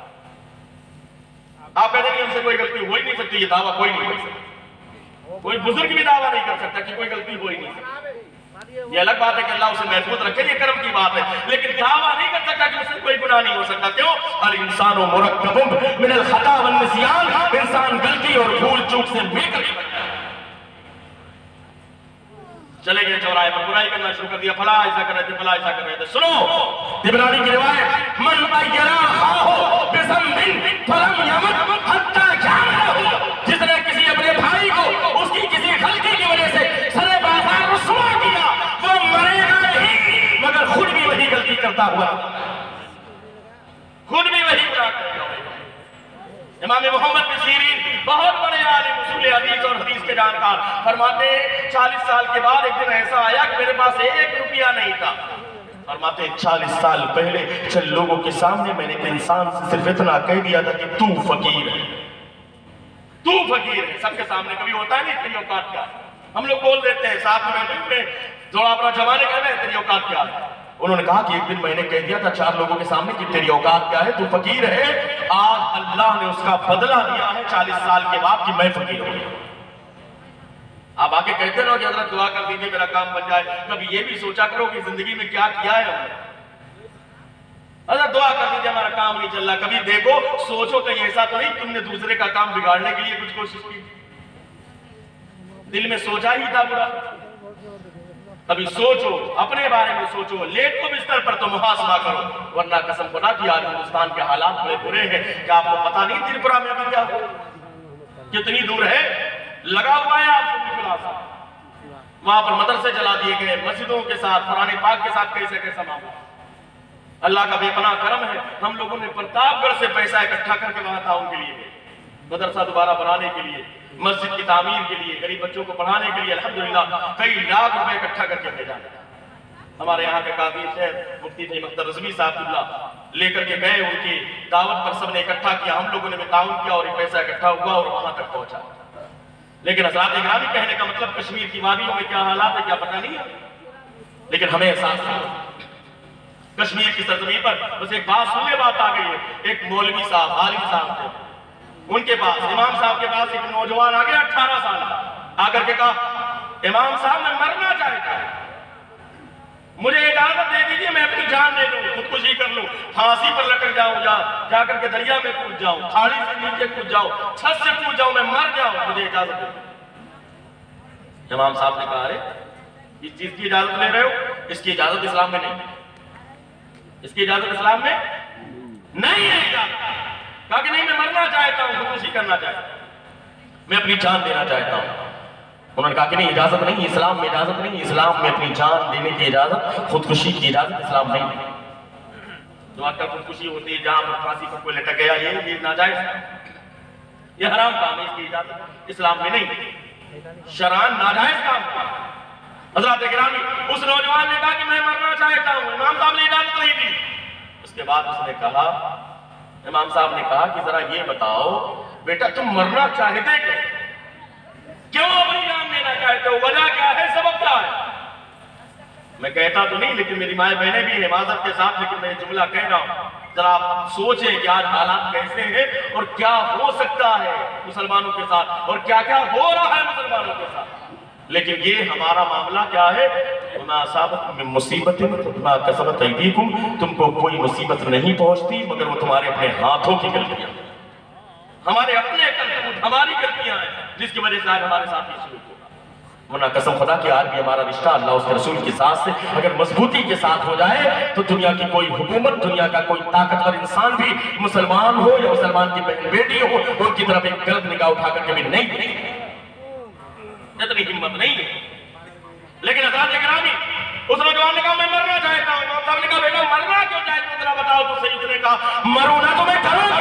آپ کہتے ہیں کہ ہم سے کوئی غلطی ہو ہی نہیں سکتی، یہ دعویٰ کوئی نہیں کر سکتا، کوئی بزرگ بھی دعویٰ نہیں کر سکتا کہ کوئی غلطی ہو ہی نہیں سکتی۔ یہ الگ بات ہے کہ اللہ اسے محفوظ رکھے، یہ کرم کی بات ہے، لیکن دعویٰ نہیں کر سکتا کہ اس سے کوئی گناہ نہیں ہو سکتا۔ کیوں؟ الانسان مرکب من الخطا والنسیان، انسان غلطی اور بھول چوک سے مل کر کے بنتا ہے۔ چلے گئے چوراہے پر، برائی کرنا شروع کر دیا، فلاں ایسا کر رہے تھے، فلاں ایسا کر رہے تھے۔ سنو طبرانی کی روایت، من ایرا خواہو بذنب فلم یمت حتی جامعہ، جس करता हुआ खुद भी वही पूरा करेगा। इमाम मोहम्मद बिन सीरीन बहुत बड़े आलिम उसूल हदीस और हदीस के जानकार फरमाते हैं 40 साल के बाद एक दिन ऐसा आया कि मेरे पास 1 रुपया नहीं था। फरमाते हैं 40 साल पहले चल लोगों के सामने मैंने एक इंसान से सिर्फ इतना कह दिया था कि तू फकीर है, तू फकीर है। सबके सामने कभी होता है नहीं तेरी औकात क्या है। हम लोग बोल देते हैं साथ में बैठे हुए थोड़ा अपना जमाने का है तेरी औकात क्या है। उन्होंने कहा कि एक दिन मैंने कह दिया था 4 लोगों के सामने कि तेरी औकात क्या है, तू फकीर है। आज अल्लाह ने उसका बदला दिया है 40 साल के बाद कि मैं फकीर हूं। आप आके कहते रहो कि हजरत दुआ कर दीजिए मेरा काम बन जाए। कभी ये भी सोचा करो कि जिंदगी में क्या किया है हमने। हजरत दुआ कर दीजिए हमारा काम नहीं चल रहा। कभी देखो सोचो कहीं ऐसा तो नहीं तुमने दूसरे का काम बिगाड़ने के लिए कुछ कोशिश की, दिल में सोचा ही था बुरा। कभी सोचो, अपने बारे में सोचो, लेटो बिस्तर पर तो मुहासबा करो, वरना कसम खुदा की आज हिंदुस्तान के हालात बड़े बुरे हैं कि आपको पता नहीं त्रिपुरा में अभी क्या हो, कितनी दूर है, लगा हुआ है आप वहां पर मदरसे जला दिए गए, मस्जिदों के साथ कुरान पाक के साथ कैसे कैसा मामला। अल्लाह का बेपनाह करम है, हम लोगों ने प्रतापगढ़ से पैसा इकट्ठा करके वहां था उनके लिए मदरसा दोबारा बनाने के लिए, मस्जिद की तामीर के लिए, गरीब बच्चों को पढ़ाने के लिए अल्हम्दुलिल्लाह कई लाख रुपए इकट्ठा करके भेजा। हमारे यहाँ के काजी शेख मुफ्ती थे मख्तर रज़वी साहब लेकर के गए, उनकी दावत पर सबने इकट्ठा किया, हम लोगों ने भी ताउन किया और ये पैसा इकट्ठा हुआ और वहां तक पहुंचा। लेकिन हज़रात इकरामी कहने का मतलब कश्मीर की वादियों में क्या हालात है क्या पता नहीं है, लेकिन हमें एहसास है कश्मीर की सरजमीन पर। बस एक बात सुनने बात आ गई है, एक मौलवी साहब आलिम साहब थे, उनके पास इमाम साहब के पास एक नौजवान आ गया 18 साल आकर के कहा इमाम साहब मैं मरना चाहता हूं, मुझे इजाजत दे दीजिए मैं अपनी जान दे दूं, खुदकुशी कर लूं, फांसी पर लटक जाऊं या जाकर के दरिया में कूद जाऊं, खाड़ी से नीचे कूद जाऊं, छत से कूद जाऊं, मैं मर जाऊं, मुझे इजाजत दे। इमाम साहब ने कहा अरे इस चीज की इजाजत ले रहे हो, इसकी इजाजत इस्लाम में नहीं, इसकी इजाजत इस्लाम में नहीं है इजाजत। कहा कि नहीं मैं मरना चाहता हूं, खुदकुशी करना चाहता हूं, मैं अपनी जान देना चाहता हूं। उन्होंने कहा कि नहीं इजाजत नहीं, इस्लाम में इजाजत नहीं, इस्लाम में अपनी जान देने की इजाजत, खुदकुशी की इजाजत इस्लाम में नहीं। तो आजकल खुदकुशी होती है जहां पर फांसी पर कोई लटक गया, ये नाजायज, ये हराम काम है, इसकी इजाजत इस्लाम में नहीं, शरान नाजायज काम। हज़रात गिरामी उस नौजवान ने कहा कि मैं मरना चाहता हूं, इमाम साहब ने इजाजत नहीं दी। उसके बाद उसने कहा, इमाम साहब ने कहा कि जरा ये बताओ बेटा तुम मरना चाहते क्यों अपनी जान लेना चाहते हो, वजह क्या है, सबब क्या है। मैं कहता तो नहीं लेकिन मेरी माए बहनें भी हिफाजत के साथ, लेकिन मैं जुमला कह रहा हूं, जरा आप सोचें कि आज हालात कैसे हैं और क्या हो सकता है मुसलमानों के साथ और क्या क्या हो रहा है मुसलमानों के साथ। लेकिन ये हमारा मामला क्या है, मुसीबत तुमको कोई मुसीबत नहीं पहुंचती मगर वो तुम्हारे अपने हाथों की गलतियां, हमारे अपने करतूत, हमारी गलतियां हैं जिसकी वजह से आज हमारे साथ ये शुरू होगा। वरना कसम खुदा की आज भी हमारा रिश्ता अल्लाह उसके रसूल के साथ से अगर मजबूती के साथ हो जाए तो दुनिया की कोई हुकूमत, दुनिया का कोई ताकतवर इंसान भी, मुसलमान हो या मुसलमान की बहन बेटी हो, उनकी तरफ एक गलत निगाह उठा करके भी नहीं, इतनी हिम्मत नहीं है। लेकिन हज़रात गिरामी उस नौजवान ने कहा मैं मरना चाहता हूं। इमाम साहब ने कहा बेटा मरना क्यों चाहते हो, जरा बताओ तो सही। उसने कहा मरूं ना तो मैं करूंगा।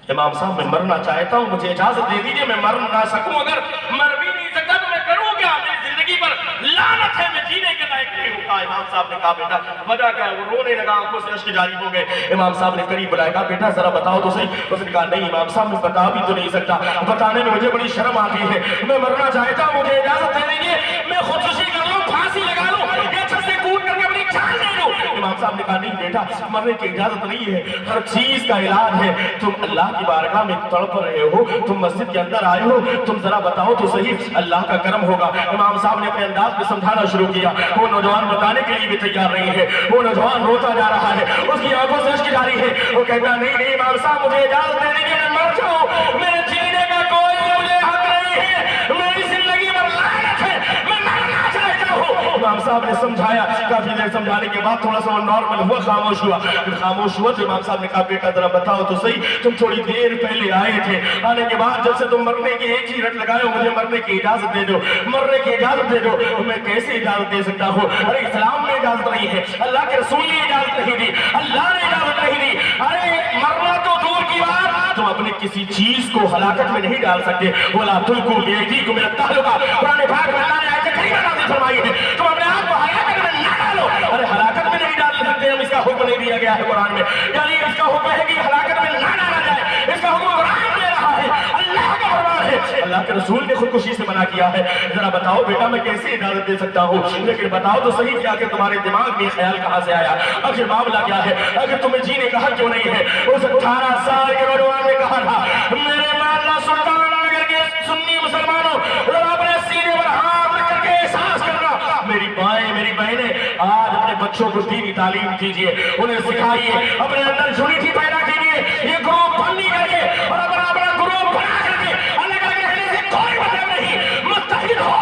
इमाम साहब मैं मरना चाहता हूं, मुझे इजाजत दे दीजिए, मैं मर ना सकूं, अगर मर भी नहीं सकता तो मैं करूं क्या, मेरी जिंदगी पर लानत है, मैं जीने के लायक नहीं हूं। इमाम साहब ने कहा बेटा वजह क्या है, वो रोने लगा, आंखों से अश्क जारी हो गए। इमाम साहब ने करीब बुलाया, कहा बेटा जरा बताओ तो सही। उसने कहा नहीं इमाम साहब मैं बता भी तो नहीं सकता, बताने में मुझे बड़ी शर्म आती है, मैं मरना चाहता हूं, मुझे इजाजत दे दीजिए, मैं खुदकुशी कर लूं, फांसी लगा लूं या छत से कूद करके अपनी जान दे दूं। इमाम साहब ने कहा नहीं बेटा मरने की इजाजत नहीं है, हर चीज का इलाज है, तुम अल्लाह की बारगाह में तड़प रहे हो, तुम मस्जिद के अंदर आए हो, तुम जरा बताओ तो सही, अल्लाह का करम होगा। इमाम साहब ने अपने अंदाज में समझाना शुरू किया। वो नौजवान बताने के लिए भी तैयार नहीं है, वो नौजवान रोता जा रहा है, उसकी आंखों से अश्क जारी है। वो कहता नहीं इमाम साहब मुझे इजाजत दे दीजिए, मैं मर जाऊं, मेरे जीने का कोई मुझे हक नहीं है, मेरी जिंदगी पर लानत है, मैं मरना चाहता हूं। इमाम साहब ने समझाया, काफी देर समझाने के बाद थोड़ा सा नॉर्मल हुआ, खामोश हुआ। खामोश हुआ तो इमाम साहब ने कहा बेटा जरा बताओ तो सही, तुम थोड़ी देर पहले आए थे, आने के बाद जब से तुम मरने की एक ही रट लगाए हो, मुझे मरने की इजाजत दे दो, मरने की इजाजत दे दो। मैं कैसे इजाजत दे सकता हूँ? अरे इस्लाम में इजाजत नहीं है, अल्लाह के रसूल ने इजाजत नहीं दी, अल्लाह ने इजाजत नहीं दी। अरे मरना तो दूर की बात, तुम अपने किसी चीज को हलाकत में नहीं डाल सकते। बोला तुलकू बेयदीकुम मिनत तहलुका, कुरान पाक में अल्लाह ने आयत करीमा नाज़िल फरमाई है, तुम अपने आप को हलाकत में ना डालो। अरे हलाकत में नहीं डाल सकते हम, इसका हुक्म नहीं दिया गया है कुरान में, यानी इसका हुक्म है कि हलाकत में ना डाला जाए, इसका हुक्म कुरान दे रहा है, अल्लाह का फरमान है। अल्लाह के रसूल ने खुदकुशी से मना किया है। जरा बताओ बेटा मैं कैसे इजाजत दे सकता हूँ? लेकिन बताओ तो सही कि आखिर तुम्हारे दिमाग में ख्याल कहाँ से आया? आखिर मामला क्या है? आखिर तुम्हें जीने का हक क्यों नहीं है? उस 18 साल के नौजवान ने कहा था, मेरे मामला सुल्तान नगर के सुन्नी मुसलमानों, जरा अपने सीने पर हाथ रख करके एहसास करना, मेरी माएं मेरी बहनें, आज अपने बच्चों को दीनी तालीम कीजिए, उन्हें सिखाइए, अपने अंदर यूनिटी पैदा कीजिए, ये ग्रुप बंदी करके और अपना ग्रुप बना करके अलग अलग रहने से कोई मतलब नहीं। मुत्तहिद हो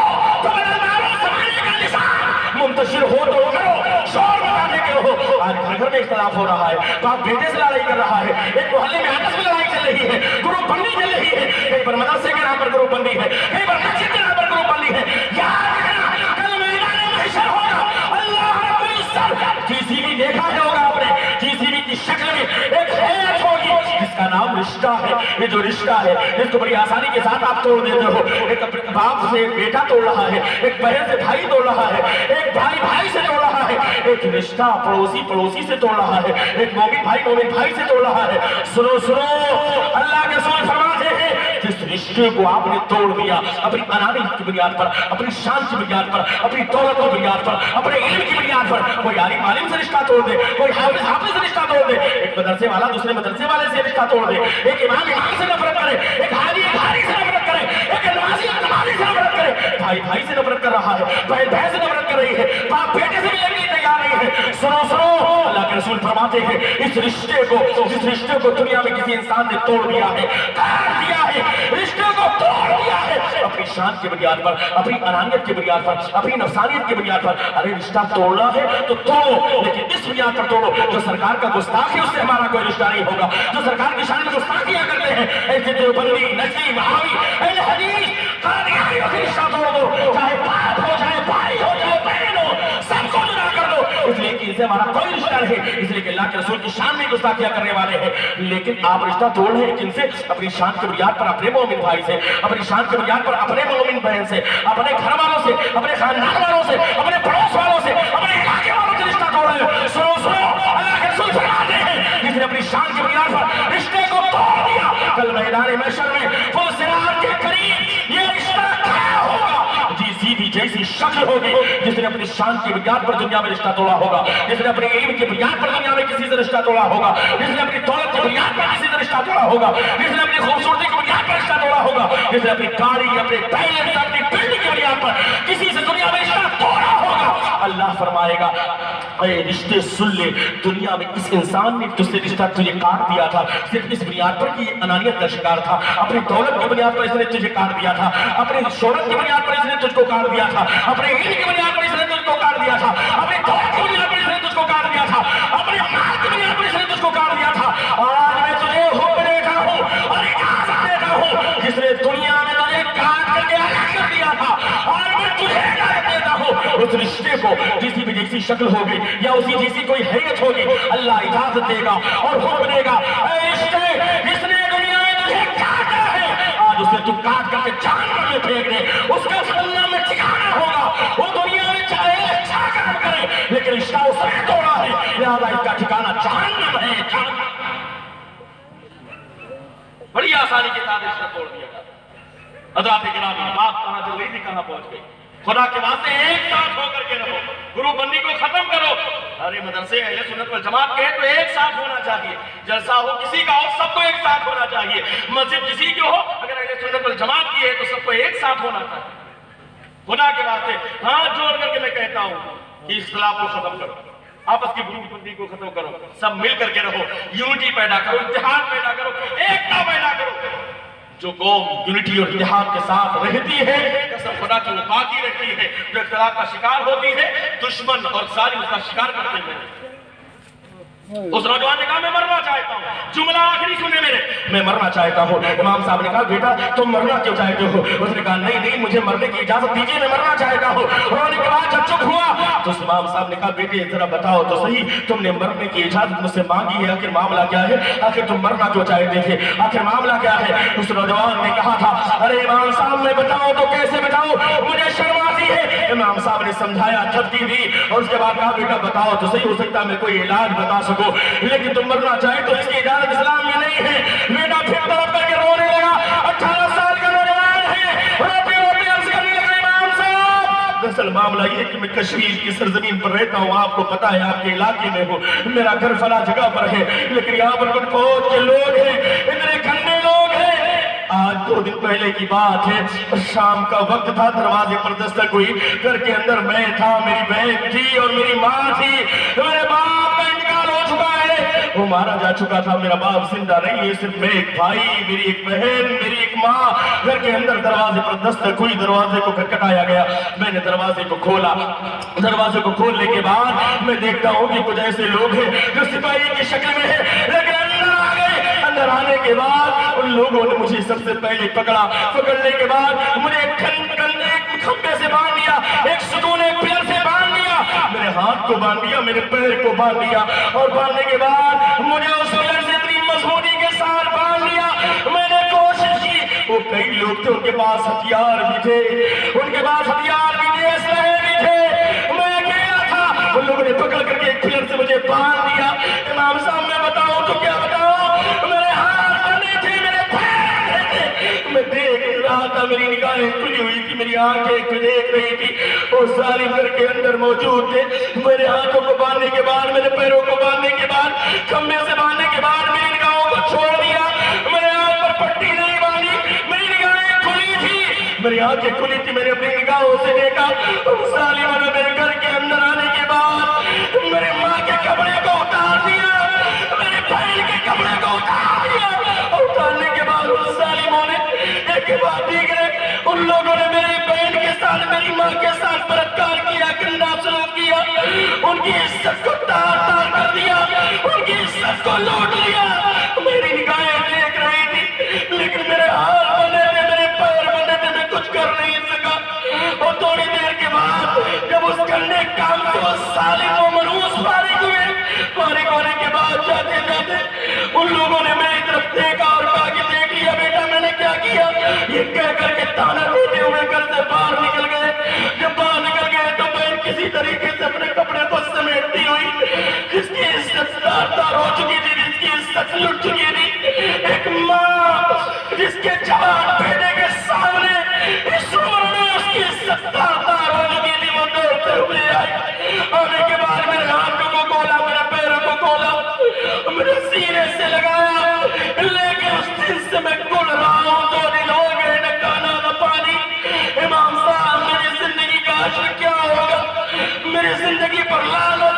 तो ज़माने का निशान, मुंतशिर हो तो करो, शोर मचाने के हो। आज घर घर में इख्तलाफ हो रहा है, बाप बेटे से लड़ाई कर रहा है, एक मोहल्ले में आपस में लड़ाई चल रही है, ग्रुप बंदी चल रही है, कहीं पर मदरसे के नाम पर ग्रुप बंदी है, कहीं पर मस्जिद के नाम पर ग्रुप बंदी है। याद रखना कल मैदान महशर होगा, अल्लाह रब्बुल इज्जत, जीसीबी देखा होगा आपने, जीसीबी की शक्ल में एक हैत होगी जिसका नाम रिश्ता है। ये जो रिश्ता है जिसको बड़ी आसानी के साथ आप तोड़ देते हो, एक बाप से एक बेटा तोड़ रहा है, एक बहन से भाई तोड़ रहा है, एक भाई भाई से तोड़ रहा है, एक रिश्ता पड़ोसी पड़ोसी से तोड़ रहा है, एक मोमिन भाई से तोड़ रहा है। सुनो सुनो, अल्लाह के रसूल फरमाते हैं जिस रिश्ते को आपने तोड़ दिया अपनी अनानियत की बुनियाद पर, अपनी शान की बुनियाद पर, अपनी दौलत की बुनियाद पर, अपने इल्म की बुनियाद पर, कोई आलिम आलिम से रिश्ता तोड़ दे, कोई हाफिज हाफिज से रिश्ता तोड़ दे, एक मदरसे वाला दूसरे मदरसे वाले से रिश्ता तोड़ दे, एक इमाम इमाम से नफरत करे, एक हाजी हाजी से नफरत करे, एक नमाजी नमाजी से नफरत करे, भाई भाई से नफरत कर रहा है, बहन बहन से नफरत कर रही है, बाप बेटे से मिलने के लिए तैयार नहीं है। सुनो सुनो, अल्लाह के रसूल फरमाते हैं इस रिश्ते को, जिस रिश्ते को दुनिया में किसी इंसान ने तोड़ दिया है, काट दिया है, रिश्ते को तोड़ दिया है अपनी शान की बुनियाद पर, अपनी अनानियत की बुनियाद पर, अपनी नफसानियत की बुनियाद पर। अरे रिश्ता तोड़ना है तो तोड़ो, लेकिन इस बुनियाद पर तोड़ो जो सरकार का गुस्ताख है उससे हमारा कोई रिश्ता नहीं होगा। जो सरकार की शान में गुस्ताखियां करते हैं, ऐसे देवबंदी नसीब वहावी अहले हदीस कादियानियों से रिश्ता तोड़ दो, चाहे बाप हो चाहे भाई हो चाहे बहन हो, सबको जुदा कर दो, इसलिए कि इनसे हमारा कोई रिश्ता नहीं, इसलिए कि अल्लाह के रसूल की शान में गुस्ताखियां करने वाले हैं। लेकिन आप रिश्ता तोड़ रहे हैं किनसे? अपनी शान की बुनियाद पर अपने मोमिन भाई से, अपनी शान की बुनियाद पर अपने मोमिन बहन से, अपने घर वालों से, अपने खानदान वालों से, अपने पड़ोस वालों से, अपने इलाके वालों से रिश्ता तोड़ रहे हो। सुनो सुनो, अल्लाह के रसूल फरमाते हैं जिसने अपनी शान की बुनियाद पर रिश्ते को तोड़ दिया, कल मैदान महशर में फुलसिरात के करीब ये रिश्ता क्या होगा? जीसीबी जैसी शक्ल होगी जिसने अपनी शान की बुनियाद पर दुनिया में रिश्ता तोड़ा होगा, जिसने अपने इल्म की बुनियाद पर दुनिया में किसी से रिश्ता तोड़ा होगा, जिसने अपनी दौलत की बुनियाद पर किसी से रिश्ता तोड़ा होगा, जिसने अपनी खूबसूरती की बुनियाद पर रिश्ता तोड़ा होगा, जिसने अपनी गाड़ी, अपने पैलेस, अपनी बिल्डिंग की बुनियाद पर किसी से दुनिया में रिश्ता तोड़ा होगा। अल्लाह फरमाएगा अरे रिश्ते सुन ले, दुनिया में इस इंसान ने तुझसे रिश्ता तुझे काट दिया था सिर्फ इस बुनियाद पर कि ये अनानियत का शिकार था, अपनी दौलत की बुनियाद पर इसने तुझे काट दिया था, अपनी शोहरत की बुनियाद पर इसने तुझको काट दिया था, अपने इल्म की बुनियाद पर इसने तुझको काट दिया था, अपनी दौलत की बुनियाद पर इसने तुझको काट दिया था, अपने माल की बुनियाद पर इसने तुझको काट दिया था। आज मैं तुझे हुक्म देता हूँ और इजाजत देता हूँ, जिसने दुनिया में तुझे काट करके अलग कर दिया था, और मैं तुझे इजाजत देता हूँ उस रिश्ते को जिसकी भी जैसी शक्ल होगी या उसी जैसी कोई हैयत होगी, अल्लाह इजाजत देगा और हुक्म देगा रिश्ते जिसने दुनिया में तुझे काटा है आज उसे तू काट करके जहन्नम में फेंक दे, उसका जहन्नम में ठिकाना होगा। वो दुनिया में चाहे अच्छा काम करे लेकिन रिश्ता उसने तोड़ा है, लिहाजा इसका ठिकाना जहन्नम है। बड़ी आसानी के साथ रिश्ता तोड़ दिया जाता। हज़रात किराम बात कहां चल रही थी, कहां पहुंच गई? खुदा के वास्ते एक साथ होकर के रहो, ग्रुप बंदी को खत्म करो। अरे मदरसे अहले सुन्नत वल जमात के हैं तो एक साथ होना चाहिए, जलसा हो किसी का हो सबको एक साथ होना चाहिए, मस्जिद किसी की हो अगर अहले सुन्नत वल जमात की है तो सबको एक साथ होना चाहिए। खुदा के वास्ते हाथ जोड़ करके मैं कहता हूँ कि इख्तिलाफ को खत्म करो, आपस की ग्रुप बंदी को खत्म करो, सब मिल करके रहो, यूनिटी पैदा करो, इत्तेहाद पैदा करो, एकता पैदा करो। जो कौम यूनिटी और इत्तेहाद के साथ रहती है, कसम खुदा की वो बाकी रहती है। जो इख्तिलाफ का शिकार होती है, दुश्मन और जालिम उसका शिकार करते हैं। उस नौजवान ने कहा मैं मरना चाहता हूँ। जुमला आखिरी सुने मेरे, मैं मरना चाहता हूँ। इमाम साहब ने कहा बेटा तुम मरना क्यों चाहते हो? उसने कहा नहीं नहीं मुझे मरने की इजाजत दीजिए, मैं मरना चाहता हूँ। रोने के बाद जब चुप हुआ तो उस इमाम साहब ने कहा बेटे जरा बताओ तो सही, तुमने मरने की इजाजत मुझसे मांगी है, आखिर मामला क्या है? आखिर तुम मरना क्यों चाहते थे? आखिर मामला क्या है? उस नौजवान ने कहा था अरे इमाम साहब मैं बताऊं तो कैसे बताऊं, मुझे शर्म आती है। इमाम साहब ने समझाया, झपकी दी और उसके बाद कहा बेटा बताओ तो सही, हो सकता है मैं कोई इलाज बता सकूं, लेकिन तुम मरना चाहे तो इसकी इजाजत इस्लाम में नहीं है। बेटा फिर तड़प करके रोने लगा। 18 साल का नौजवान है, रोते रोते अर्ज करने लगा इमाम साहब दरअसल मामला ये कि मैं कश्मीर की सरजमीन पर रहता हूँ, आपको पता है आपके इलाके में हूँ, मेरा घर फला जगह पर है, लेकिन यहाँ पर कुछ फौज के लोग हैं, इतने गंदे लोग हैं। आज 2 दिन पहले की बात है, शाम का वक्त था, दरवाजे पर दस्तक हुई, घर के अंदर मैं था, मेरी बहन थी और मेरी माँ थी। मेरे बाप का इंतकाल हो चुका है, वो मारा जा चुका था, मेरा बाप जिंदा नहीं है, सिर्फ मैं एक भाई, मेरी एक बहन, मेरी एक माँ। घर के अंदर दरवाजे पर दस्तक हुई, दरवाजे को खटखटाया गया, मैंने दरवाजे को खोला। दरवाजे को खोलने के बाद मैं देखता हूँ कि कुछ ऐसे लोग हैं जो सिपाही की शक्ल में है, लेकिन अंदर आ गए। अंदर आने के बाद उन लोगों ने मुझे सबसे पहले पकड़ा, पकड़ने के बाद मुझे एक खंभे से बांध दिया, एक सुतून एक पिलर से बांध दिया, मेरे हाथ को बांध दिया, मेरे पैर को बांध दिया और बांधने के बाद मुझे उस पिलर से इतनी मजबूती के साथ बांध दिया। मैंने कोशिश की, वो कई लोग थे उनके पास हथियार भी थे, उनके पास हथियार भी थे, असलहे भी थे, मैं अकेला था। उन लोगों ने पकड़ करके एक पिलर से मुझे बांध दिया। इमाम साहब मैं बताऊं तो क्या बताऊं, मेरे हाथ बंधे थे, मेरे पैर थे, मैं देख रहा था, मेरी निगाहें खुली हुई थी, मेरी आंखें देख रही थी, वो सारे घर के अंदर मौजूद थे। मेरे हाथों को बांधने के बाद, मेरे पैरों को बांधने के बाद, खंभे से बांधने के बाद मेरी निगाहों को छोड़ दिया, मेरे हाथ पर पट्टी नहीं बांधी, मेरी निगाहें खुली थी, मेरी आंखें खुली थी, मैंने अपनी निगाहों से देखा उन सालिमों ने मेरे घर के अंदर आने के बाद मेरे माँ के कपड़े को उतार दिया, मेरे बहन के कपड़े को उतार दिया। उतारने के बाद उन सालिमों ने एक बात देख रहे, उन लोगों ने मेरी बहन के साथ, मेरी माँ के साथ बलात्कार किया, गंदा सलूक किया, उनकी इज्जत को तार तार कर दिया, उनकी इज्जत को लूट लिया। मेरी निगाहें देख रही थी, लेकिन मेरे हाथ बंधे थे, मेरे पैर बंधे थे, मैं कुछ कर नहीं सका। और थोड़ी देर के बाद जब उस गंदे काम से वो सालिम और मनहूस फारिग हुए, फारिग होने के बाद जाते जाते उन लोगों ने मेरी तरफ देखा और कहा कि देख लिया बेटा मैंने क्या किया, ये कह करके ताना देते हुए घर से बाहर निकल गए। जब बाहर निकल गए तो बहन किसी तरीके से अपने कपड़े को समेटती हुई, जिसकी इज्जत तार हो चुकी थी, जिसकी इज्जत लुट चुकी थी, एक माँ जिसके जवान बेटे के सामने इस उम्र में उसकी इज्जत तार हो चुकी थी, वो दौड़ते हुए आई। आने के बाद मेरे हाथों को खोला, मेरे पैरों को खोला, मेरे सीने से लगाया, लेकिन उस दिन से मैं कुल रहा हूँ। 2 दिन हो गए, न खाना न पानी। इमाम साहब मेरी जिंदगी का अश्र क्या होगा, मेरी जिंदगी पर लानत।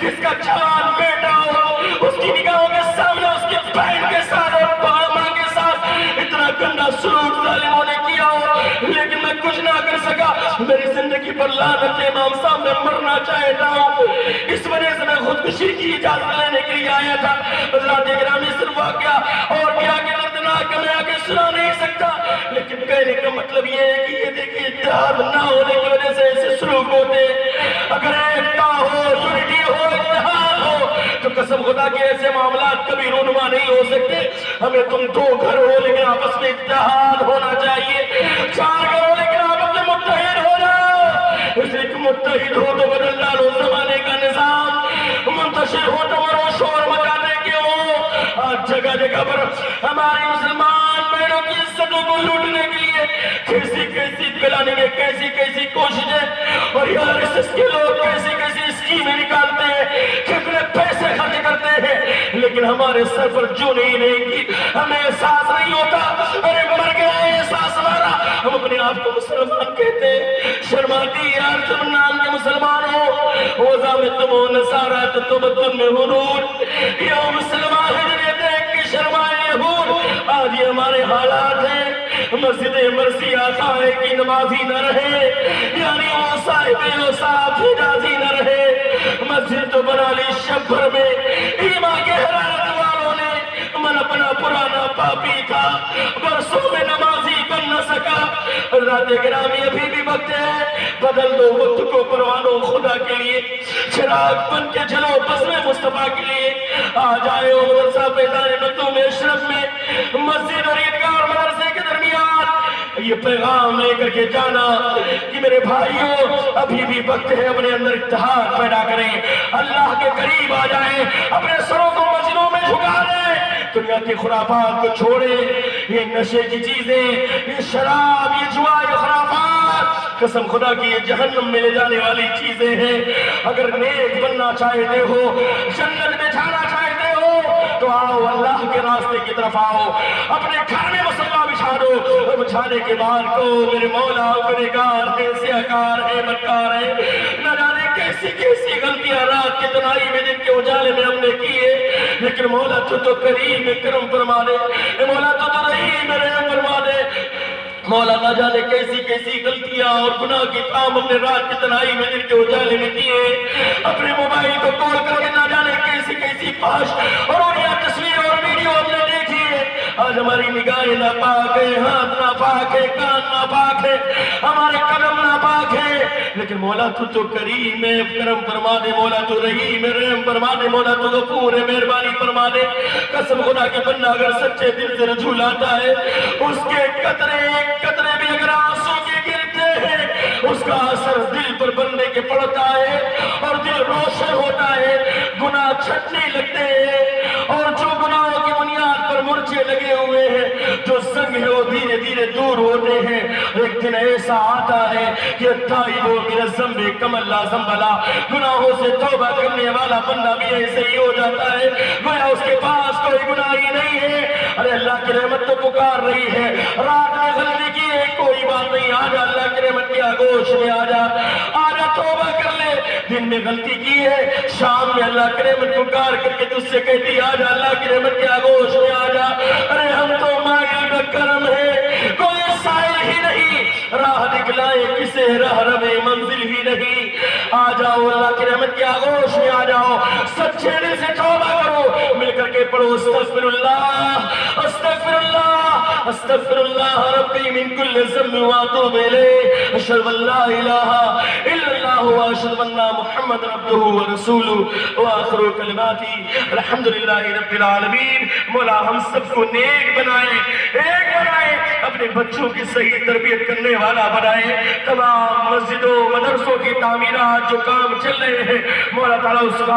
जिसका जवान बेटा हो, उसकी निगाहों के सामने उसकी बहन के साथ और माँ के साथ इतना गंदा सलूक जालिमों ने किया हो, लेकिन मैं कुछ ना कर सका। मेरी जिंदगी पर लानत है इमाम साहब, मैं मरना चाहता हूँ, इस वजह से मैं खुदकुशी की इजाजत लेने के लिए आया था। हज़रात गिरामी सिर्फ वाक़या और क्या कि दर्दनाक मैं आगे सुना नहीं सकता, लेकिन कहने का मतलब ये है कि ये देखिए इत्तेहाद ना होने की वजह से ऐसे सलूक होते। अगर एकता हो, यूनिटी हो, इत्तेहाद हो, तो कसम खुदा के ऐसे मामला कभी रूनुमा नहीं हो सकते। हमें तुम 2 घर हो लेकिन आपस में इत्तेहाद होना चाहिए, 4 घर हो लेकिन आपस में मुत्तहिद हो जाओ। इसलिए मुत्तहिद हो तो बदल डालो जमाने का निजाम, मुंतशिर हो तो मरो शोर मचाते क्यों। आज जगह जगह पर हमारे मुसलमान बहनों की इज्जतों को लूटने के लिए कैसी कैसी पिलाने में कैसी कैसी कोशिशें और यार इसके लोग कैसी कैसी स्कीमें निकालते हैं, कितने पैसे खर्च करते हैं, लेकिन हमारे सर पर जो नहीं रहेगी, हमें एहसास नहीं होता। अरे मर गया एहसास हमारा, हम अपने आप को मुसलमान कहते हैं, शर्माती यार तुम नाम के मुसलमान हो, ओज़ा में तुम हो नसारा तो तुम में हो नूर, ये मुसलमान है देख के शर्माए हूर। आज ये हमारे हालात हैं, مسجد مرسی آقائے کی نمازی نہ رہے، یعنی وہ صاحب اوصاف حجازی نہ رہے۔ مسجد تو بنا لی شب بھر میں، ایمان کے حرارت والوں نے، من اپنا پرانا پاپی تھا، برسوں میں نمازی بن نہ سکا۔ حضرات گرامی ابھی بھی وقت ہے، بدل دو وقت کو پروانوں خدا کے لیے، چراغ بن کے جلو بزم مصطفیٰ کے لیے۔ آ جائے ہو مدرسہ پیدان مکتوم اشرف میں، مسجد اور عیدگاہ اور مدرسے کے درمیان یہ پیغام لے کر کے جانا کہ میرے بھائیوں ابھی بھی وقت ہے، اپنے اندر اتحاد پیدا کریں، اللہ کے قریب آ جائیں، اپنے سروں کو مسجدوں میں جھکا دیں، دنیا کے خرافات کو چھوڑیں، یہ نشے کی چیزیں، یہ شراب، یہ جوا، یہ خرافات، قسم خدا کی یہ جہنم میں لے جانے والی چیزیں ہیں۔ اگر نیک بننا چاہتے ہو، جنت میں جانا چاہتے ہو تو آؤ اللہ کے راستے کی طرف آؤ، اپنے گھر میں مصلی بچھا دو، بچھانے کے بعد کو میرے مولا گنہگار ہے، سیاہکار ہے، بدکار ہے، نہ جانے کیسی کیسی غلطیاں رات کی تنہائی میں دن کے اجالے میں ہم نے کیے، لیکن مولا تو کریم کرم فرما دے، مولا تو رحیم رحم فرما دے، مولا نہ جانے کیسی کیسی غلطیاں اور گناہ کی کام ہم نے رات کی تنہائی میں دن کے اجالے میں کیے، اپنے موبائل کو توڑ کر کے نہ جانے کیسی کیسی فحش اور اوریا تصویر اور ویڈیو ہم نے دیکھی ہے۔ آج ہماری نگاہیں ناپاک ہے، ہاتھ ناپاک ہے، کان ناپاک ہے، ہمارے قدم ناپاک ہے، لیکن مولا تو کریم ہے، کرم فرما دے، مولا تو رحیم ہے، رحم فرما دے، مولا تو غفور ہے، مہربانی فرما دے۔ قسم خدا کے بندہ اگر سچے دل سے رجوع لاتا ہے، اس کے قطرے بھی اگر آنسوں کے گرتے ہیں، اس کا اثر دل پر بندے کے پڑتا ہے اور دل روشن ہوتا ہے، گناہ چھٹنے لگتے ہیں، اور جو گناہوں کی بنیاد پر مرچے لگے ہوئے ہیں، جو زنگ ہے وہ دھیرے دھیرے دور ہوتے ہیں۔ ایک دن ایسا آتا ہے کہ تائب من الذنب کمن لا ذنب لہ، گناہوں سے توبہ کرنے والا بندہ بھی ایسے ہی ہو جاتا ہے گویا اس کے پاس کوئی گناہ ہی نہیں ہے۔ ارے اللہ کی رحمت تو پکار رہی ہے، رات میں غلطی کی ہے کوئی بات نہیں، آجا اللہ کی رحمت کی آگوش میں آجا توبہ کر لے، دن میں غلطی کی ہے، شام میں اللہ کی رحمت پکار کر کے تجھ سے کہتی آجا اللہ کی رحمت کی آگوش میں آجا۔ ارے ہم تو مائل کرم ہے، کوئی سائل ہی نہیں، راہ دکھلائے کسے راہ رہے منزل ہی نہیں، آ جاؤ اللہ کی رحمت کی آگوش میں آ جاؤ، سچے دل سے توبہ کرو، مل کر کے پڑھو استغفر اللہ استغفر اللہ استغفر اللہ ربی من کل ذنب واتوب الیہ، اشہد ان لا الہ الا اللہ واشہد ان محمد عبدہ ورسولہ، وآخر کلماتی الحمدللہ رب العالمین۔ مولا ہم سب کو نیک بنائے، ایک بنائے، اپنے بچوں کی صحیح تربیت کرنے والا بنائے، تمام مسجدوں مدرسوں کی تعمیرات جو کام چل رہے ہیں مولا تعالیٰ اس کا